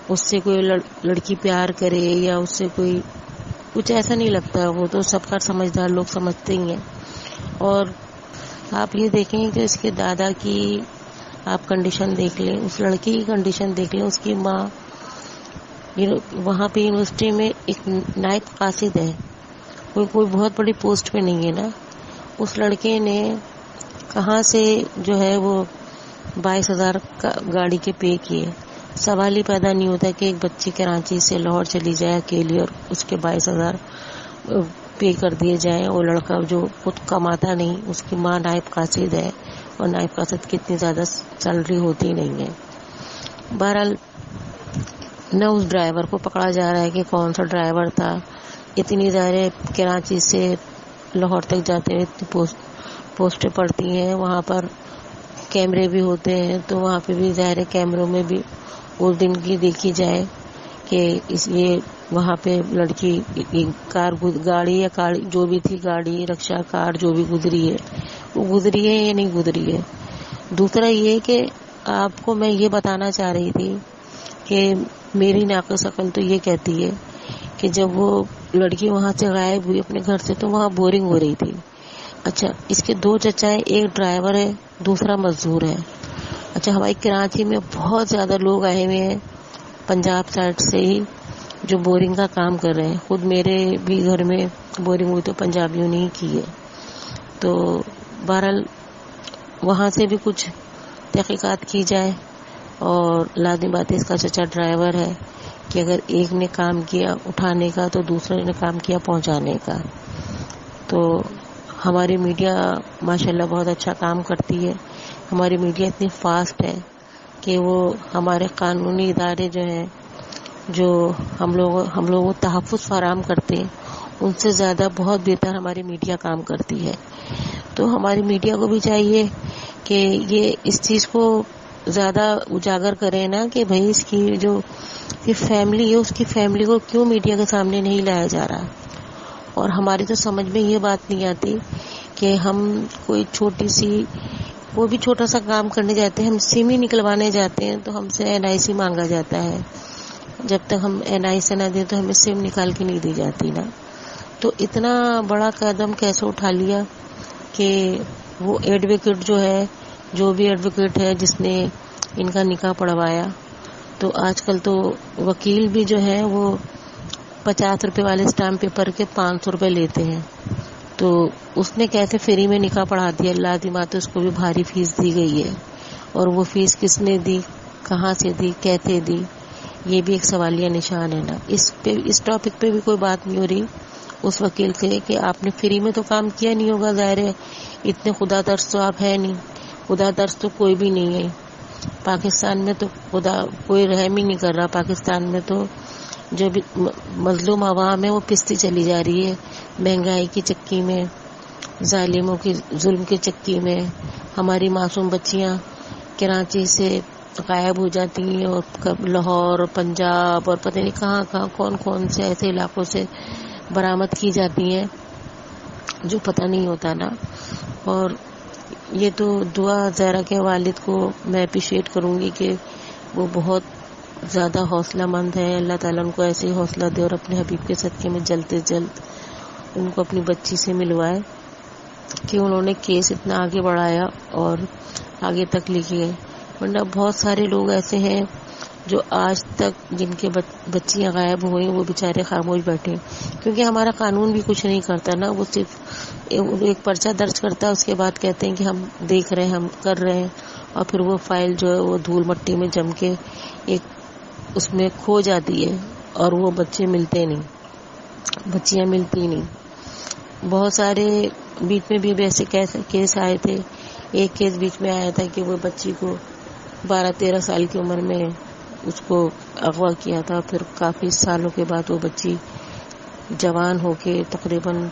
اس سے کوئی لڑکی پیار کرے یا اس سے کوئی کچھ ایسا نہیں لگتا. وہ تو سب کا سمجھدار لوگ سمجھتے ہی ہیں. اور آپ یہ دیکھیں کہ اس کے دادا کی آپ کنڈیشن دیکھ لیں, اس لڑکی کی کنڈیشن دیکھ لیں. اس کی ماں وہاں پہ یونیورسٹی میں ایک نائب قاصد ہے, کوئی بہت بڑی پوسٹ پہ نہیں ہے نا. اس لڑکے نے کہاں سے جو ہے وہ 22,000 گاڑی کے پے کیے. سوال ہی پیدا نہیں ہوتا کہ ایک بچی کراچی سے لاہور چلی جائے اکیلی اور اس کے 22,000 پے کر دیے جائیں. وہ لڑکا جو خود کماتا نہیں, اس کی ماں نائب قاصد ہے, اور نائب قاصد کی اتنی زیادہ سیلری ہوتی نہیں ہے. بہرحال نہ اس ڈرائیور کو پکڑا جا رہا ہے کہ کون سا ڈرائیور تھا. اتنی زیادہ کراچی سے لاہور تک جاتے ہوئے اتنی پوسٹیں پڑتی ہیں. وہاں پر کیمرے بھی ہوتے ہیں, تو وہاں پہ بھی ظاہر کیمروں میں بھی اس دن کی دیکھی جائے کہ یہ وہاں پہ لڑکی گاڑی یا جو بھی تھی, گاڑی رکشا کار جو بھی گزری ہے وہ گزری ہے یا نہیں گزری ہے. دوسرا یہ کہ آپ کو میں یہ بتانا چاہ رہی تھی کہ میری ناقص عقل تو یہ کہتی ہے کہ جب وہ لڑکی وہاں سے غائب ہوئی اپنے گھر سے تو وہاں بورنگ ہو رہی تھی. اچھا, اس کے 2 چچا ہیں, ایک ڈرائیور ہے, دوسرا مزدور ہے. اچھا, ہماری کراچی میں بہت زیادہ لوگ آئے ہوئے ہیں پنجاب سائڈ سے ہی جو بورنگ کا کام کر رہے ہیں. خود میرے بھی گھر میں بورنگ ہوئی تو پنجابیوں نے ہی کی ہے. تو بہرحال وہاں سے بھی کچھ تحقیقات کی جائے, اور لازمی بات ہے اس کا چچا ڈرائیور ہے کہ اگر ایک نے کام کیا اٹھانے کا تو دوسرے نے کام کیا پہنچانے کا. تو ہماری میڈیا ماشاءاللہ بہت اچھا کام کرتی ہے. ہماری میڈیا اتنی فاسٹ ہے کہ وہ ہمارے قانونی ادارے جو ہیں جو ہم لوگوں کو تحفظ فراہم کرتے ہیں ان سے زیادہ بہت بہتر ہماری میڈیا کام کرتی ہے. تو ہماری میڈیا کو بھی چاہیے کہ یہ اس چیز کو زیادہ اجاگر کرے نا کہ بھئی اس کی جو فیملی ہے اس کی فیملی کو کیوں میڈیا کے سامنے نہیں لایا جا رہا. اور ہماری تو سمجھ میں یہ بات نہیں آتی کہ ہم کوئی کوئی بھی چھوٹا سا کام کرنے جاتے ہیں, ہم سم ہی نکلوانے جاتے ہیں تو ہم سے NIC مانگا جاتا ہے. جب تک ہم NIC نہ دیں تو ہمیں سم نکال کے نہیں دی جاتی نا. تو اتنا بڑا قدم کیسے اٹھا لیا کہ وہ ایڈوکیٹ جو بھی ایڈوکیٹ ہے جس نے ان کا نکاح پڑھوایا, تو آج کل تو وکیل بھی جو ہے وہ 50 روپے والے اسٹامپ پیپر کے 500 روپے لیتے ہیں. تو اس نے کیسے فری میں نکاح پڑھا دیا. اللہ دی بات, اس کو بھی بھاری فیس دی گئی ہے, اور وہ فیس کس نے دی, کہاں سے دی, کیسے دی, یہ بھی ایک سوالیہ نشان ہے نا. اس ٹاپک پہ بھی کوئی بات نہیں ہو رہی اس وکیل سے کہ آپ نے فری میں تو کام کیا نہیں ہوگا. ظاہر ہے اتنے خدا ترس تو آپ ہے نہیں, خدا ترس تو کوئی بھی نہیں ہے. پاکستان میں تو کوئی رحم ہی نہیں کر رہا. پاکستان میں تو جو بھی مظلوم عوام ہے وہ پستی چلی جا رہی ہے مہنگائی کی چکی میں, ظالموں کی ظلم کی چکی میں. ہماری معصوم بچیاں کراچی سے غائب ہو جاتی ہیں اور لاہور اور پنجاب اور پتہ نہیں کہاں کون سے ایسے علاقوں سے برآمد کی جاتی ہیں جو پتہ نہیں ہوتا نا. اور یہ تو دعا زہرا کے والد کو میں اپریشیٹ کروں گی کہ وہ بہت زیادہ حوصلہ مند ہے. اللہ تعالیٰ ان کو ایسے ہی حوصلہ دے اور اپنے حبیب کے صدقے میں جلد سے جلد ان کو اپنی بچی سے ملوائے کہ انہوں نے کیس اتنا آگے بڑھایا اور آگے تک لے کے گئے. ورنہ بہت سارے لوگ ایسے ہیں جو آج تک جن کے بچیاں غائب ہوئی وہ بیچارے خاموش بیٹھے, کیونکہ ہمارا قانون بھی کچھ نہیں کرتا نا. وہ صرف ایک پرچہ درج کرتا ہے, اس کے بعد کہتے ہیں کہ ہم دیکھ رہے ہیں, ہم کر رہے ہیں, اور پھر وہ فائل جو ہے وہ دھول مٹی میں جم کے ایک اس میں کھو جاتی ہے اور وہ بچے ملتے نہیں, بچیاں ملتی نہیں. بہت سارے بیچ میں بھی ایسے کیس آئے تھے. ایک کیس بیچ میں آیا تھا کہ وہ بچی کو 12-13 سال کی عمر میں اس کو اغوا کیا تھا. پھر کافی سالوں کے بعد وہ بچی جوان ہو کے تقریباً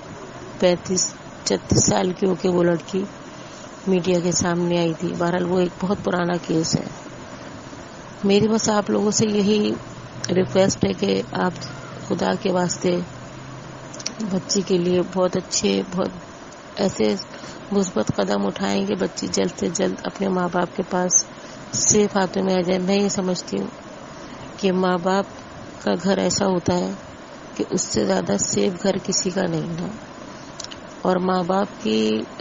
35-36 سال کی ہو کے وہ لڑکی میڈیا کے سامنے آئی تھی. بہرحال وہ ایک بہت پرانا کیس ہے. میری بس آپ لوگوں سے یہی ریکویسٹ ہے کہ آپ خدا کے واسطے بچی کے لیے بہت ایسے مثبت قدم اٹھائیں کہ بچی جلد سے جلد اپنے ماں باپ کے پاس سیف ہاتھوں میں آ جائے. میں یہ سمجھتی ہوں کہ ماں باپ کا گھر ایسا ہوتا ہے کہ اس سے زیادہ سیف گھر کسی کا نہیں نا. اور ماں باپ کی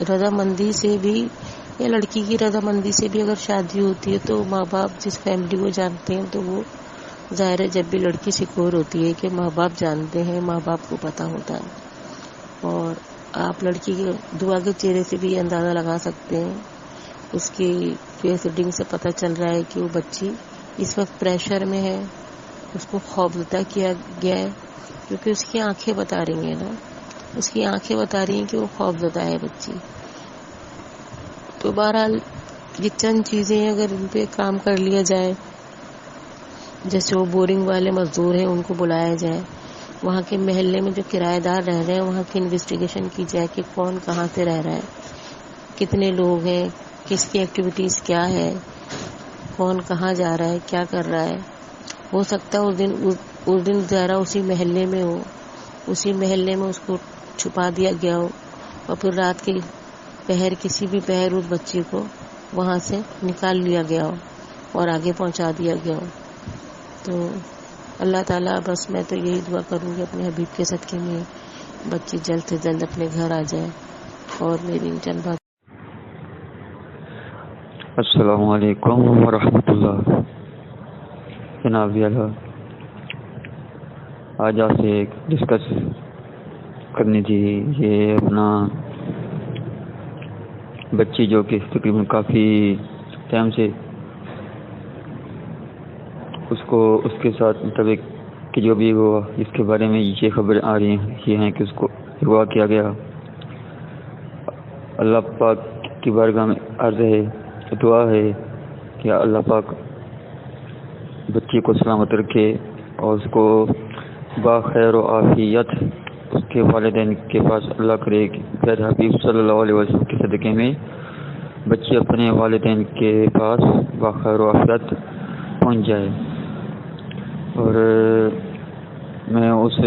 رضامندی سے بھی یا لڑکی کی رضامندی سے بھی اگر شادی ہوتی ہے تو ماں باپ جس فیملی کو جانتے ہیں تو وہ ظاہر ہے جب بھی لڑکی سیکور ہوتی ہے کہ ماں باپ جانتے ہیں, ماں باپ کو پتہ ہوتا ہے. اور آپ لڑکی کے دعا کے چہرے سے بھی اندازہ لگا سکتے ہیں, اس کی فیس ریڈنگ سے پتہ چل رہا ہے کہ وہ بچی اس وقت پریشر میں ہے, اس کو خوفزدہ کیا گیا ہے, کیونکہ اس کی آنکھیں بتا رہی ہیں نا, اس کی آنکھیں بتا رہی ہیں کہ وہ خوفزدہ ہے بچی. تو بہرحال یہ چند چیزیں اگر ان پہ کام کر لیا جائے, جیسے وہ بورنگ والے مزدور ہیں ان کو بلایا جائے, وہاں کے محلے میں جو کرایہ دار رہ رہے ہیں وہاں کی انویسٹیگیشن کی جائے کہ کون کہاں سے رہ رہا ہے, کتنے لوگ ہیں, کس کی ایکٹیویٹیز کیا ہے, کون کہاں جا رہا ہے, کیا کر رہا ہے. ہو سکتا ہے اس دن ذرا اسی محلے میں ہو, اسی محلے میں اس کو چھپا دیا گیا ہو اور پھر رات کے پہر کسی بھی پہر اس بچی کو وہاں سے نکال لیا گیا ہو اور آگے پہنچا دیا گیا ہو. تو اللہ تعالیٰ بس میں تو یہی دعا کروں گی اپنے حبیب کے صدقے میں بچی جلد سے جلد اپنے گھر آ جائے. اور میری چند بات. السلام علیکم ورحمۃ اللہ. جناب آج آپ سے ڈسکس کرنی تھی یہ اپنا بچی جو کہ تقریباً کافی ٹائم سے اس کے ساتھ مطابق کہ جو بھی ہوا اس کے بارے میں یہ خبریں آ رہی ہیں یہ ہیں کہ اس کو اغوا کیا گیا. اللہ پاک کی بارگاہ میں عرض ہے, دعا ہے کہ اللہ پاک بچی کو سلامت رکھے اور اس کو باخیر و عافیت اس کے والدین کے پاس اللہ کرے کہ پیر حبیب صلی اللہ علیہ وسلم کے صدقے میں بچی اپنے والدین کے پاس باخیر و عافیت پہنچ جائے. اور میں اس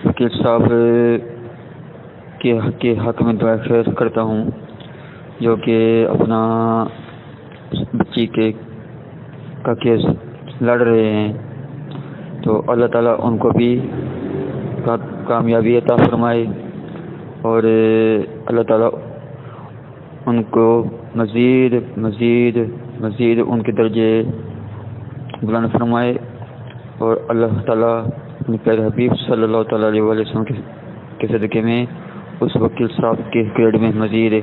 وکیل صاحب کے حق میں دعا خیر کرتا ہوں جو کہ اپنا بچی کا کیس لڑ رہے ہیں. تو اللہ تعالیٰ ان کو بھی کامیابی عطا فرمائے اور اللہ تعالیٰ ان کو مزید مزید مزید ان کے درجے بلند فرمائے. اور اللہ تعالیٰ اپنے پیارے حبیب صلی اللہ تعالیٰ علیہ وسلم کے صدقے میں اس وکیل صاحب کے گریڈ میں مزید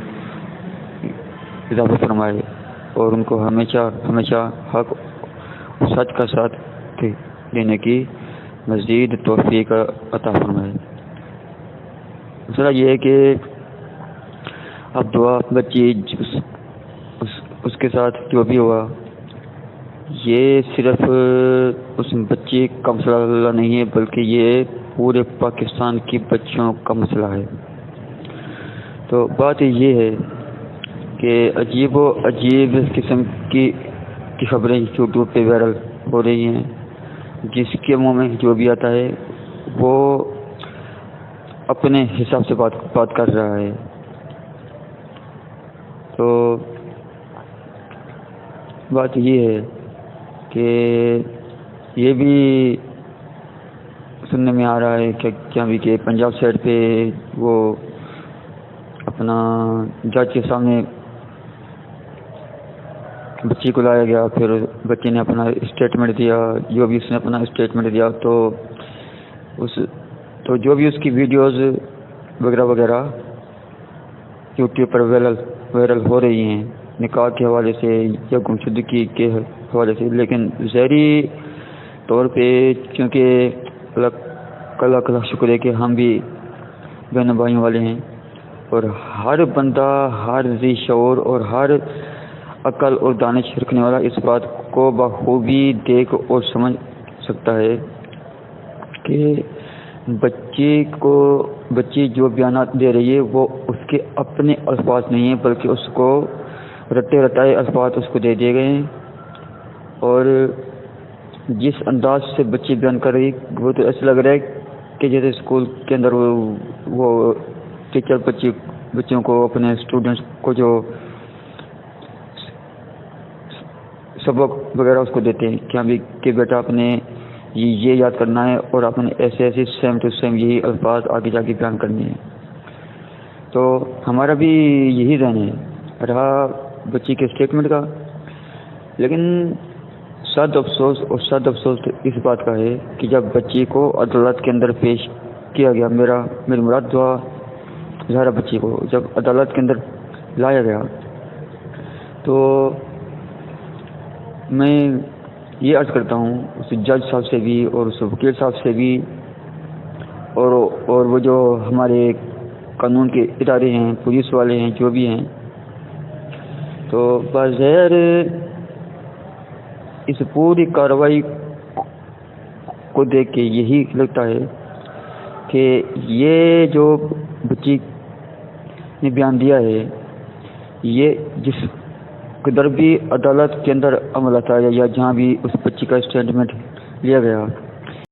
اضافہ فرمائے اور ان کو ہمیشہ ہمیشہ حق سچ کا ساتھ دینے کی مزید توفیق عطا فرمائے. مسئلہ یہ ہے کہ اب دعا بچی اس کے ساتھ جو بھی ہوا یہ صرف اس بچی کا مسئلہ نہیں ہے بلکہ یہ پورے پاکستان کی بچیوں کا مسئلہ ہے. تو بات یہ ہے کہ عجیب و عجیب قسم کی خبریں یوٹیوب پہ وائرل ہو رہی ہیں, جس کے منہ میں جو بھی آتا ہے وہ اپنے حساب سے بات کر رہا ہے. تو بات یہ ہے کہ یہ بھی سننے میں آ رہا ہے کہ پنجاب سائڈ پہ وہ اپنا جج کے سامنے بچی کو لایا گیا, پھر بچی نے اپنا اسٹیٹمنٹ دیا, جو بھی اس نے اپنا اسٹیٹمنٹ دیا تو جو بھی اس کی ویڈیوز وغیرہ وغیرہ یوٹیوب پر وائرل ہو رہی ہیں نکاح کے حوالے سے یا گمشدگی کے حوالے سے, لیکن ظاہری طور پہ کیونکہ اللہ کا شکر ہے کہ ہم بھی بہن بھائیوں والے ہیں اور ہر بندہ ہر ذی شعور اور ہر عقل اور دانش رکھنے والا اس بات کو بخوبی دیکھ اور سمجھ سکتا ہے کہ بچی جو بیانات دے رہی ہے وہ اس کے اپنے الفاظ نہیں ہیں بلکہ اس کو رٹے رٹائے الفاظ اس کو دے دیے گئے ہیں. اور جس انداز سے بچی بیان کر رہی وہ تو ایسا لگ رہا ہے کہ جیسے اسکول کے اندر وہ ٹیچر بچوں کو اپنے اسٹوڈنٹس کو جو سبق وغیرہ اس کو دیتے ہیں کہ بیٹا اپنے یہ یاد کرنا ہے اور اپنے ایسے ایسے سیم ٹو سیم یہی الفاظ آگے جا کے بیان کرنے ہیں. تو ہمارا بھی یہی ذہن ہے رہا بچی کے اسٹیٹمنٹ کا. لیکن سخت افسوس اس بات کا ہے کہ جب بچی کو عدالت کے اندر پیش کیا گیا، میری مراد دعا زہرا بچی کو جب عدالت کے اندر لایا گیا تو میں یہ عرض کرتا ہوں اس جج صاحب سے بھی اور اس وکیل صاحب سے بھی اور وہ جو ہمارے قانون کے ادارے ہیں، پولیس والے ہیں، جو بھی ہیں، تو بظاہر اس پوری کارروائی کو دیکھ کے یہی لگتا ہے کہ یہ جو بچی نے بیان دیا ہے، یہ جس قدر بھی عدالت کے اندر عمل آتا ہے یا جہاں بھی اس بچی کا اسٹیٹمنٹ لیا گیا،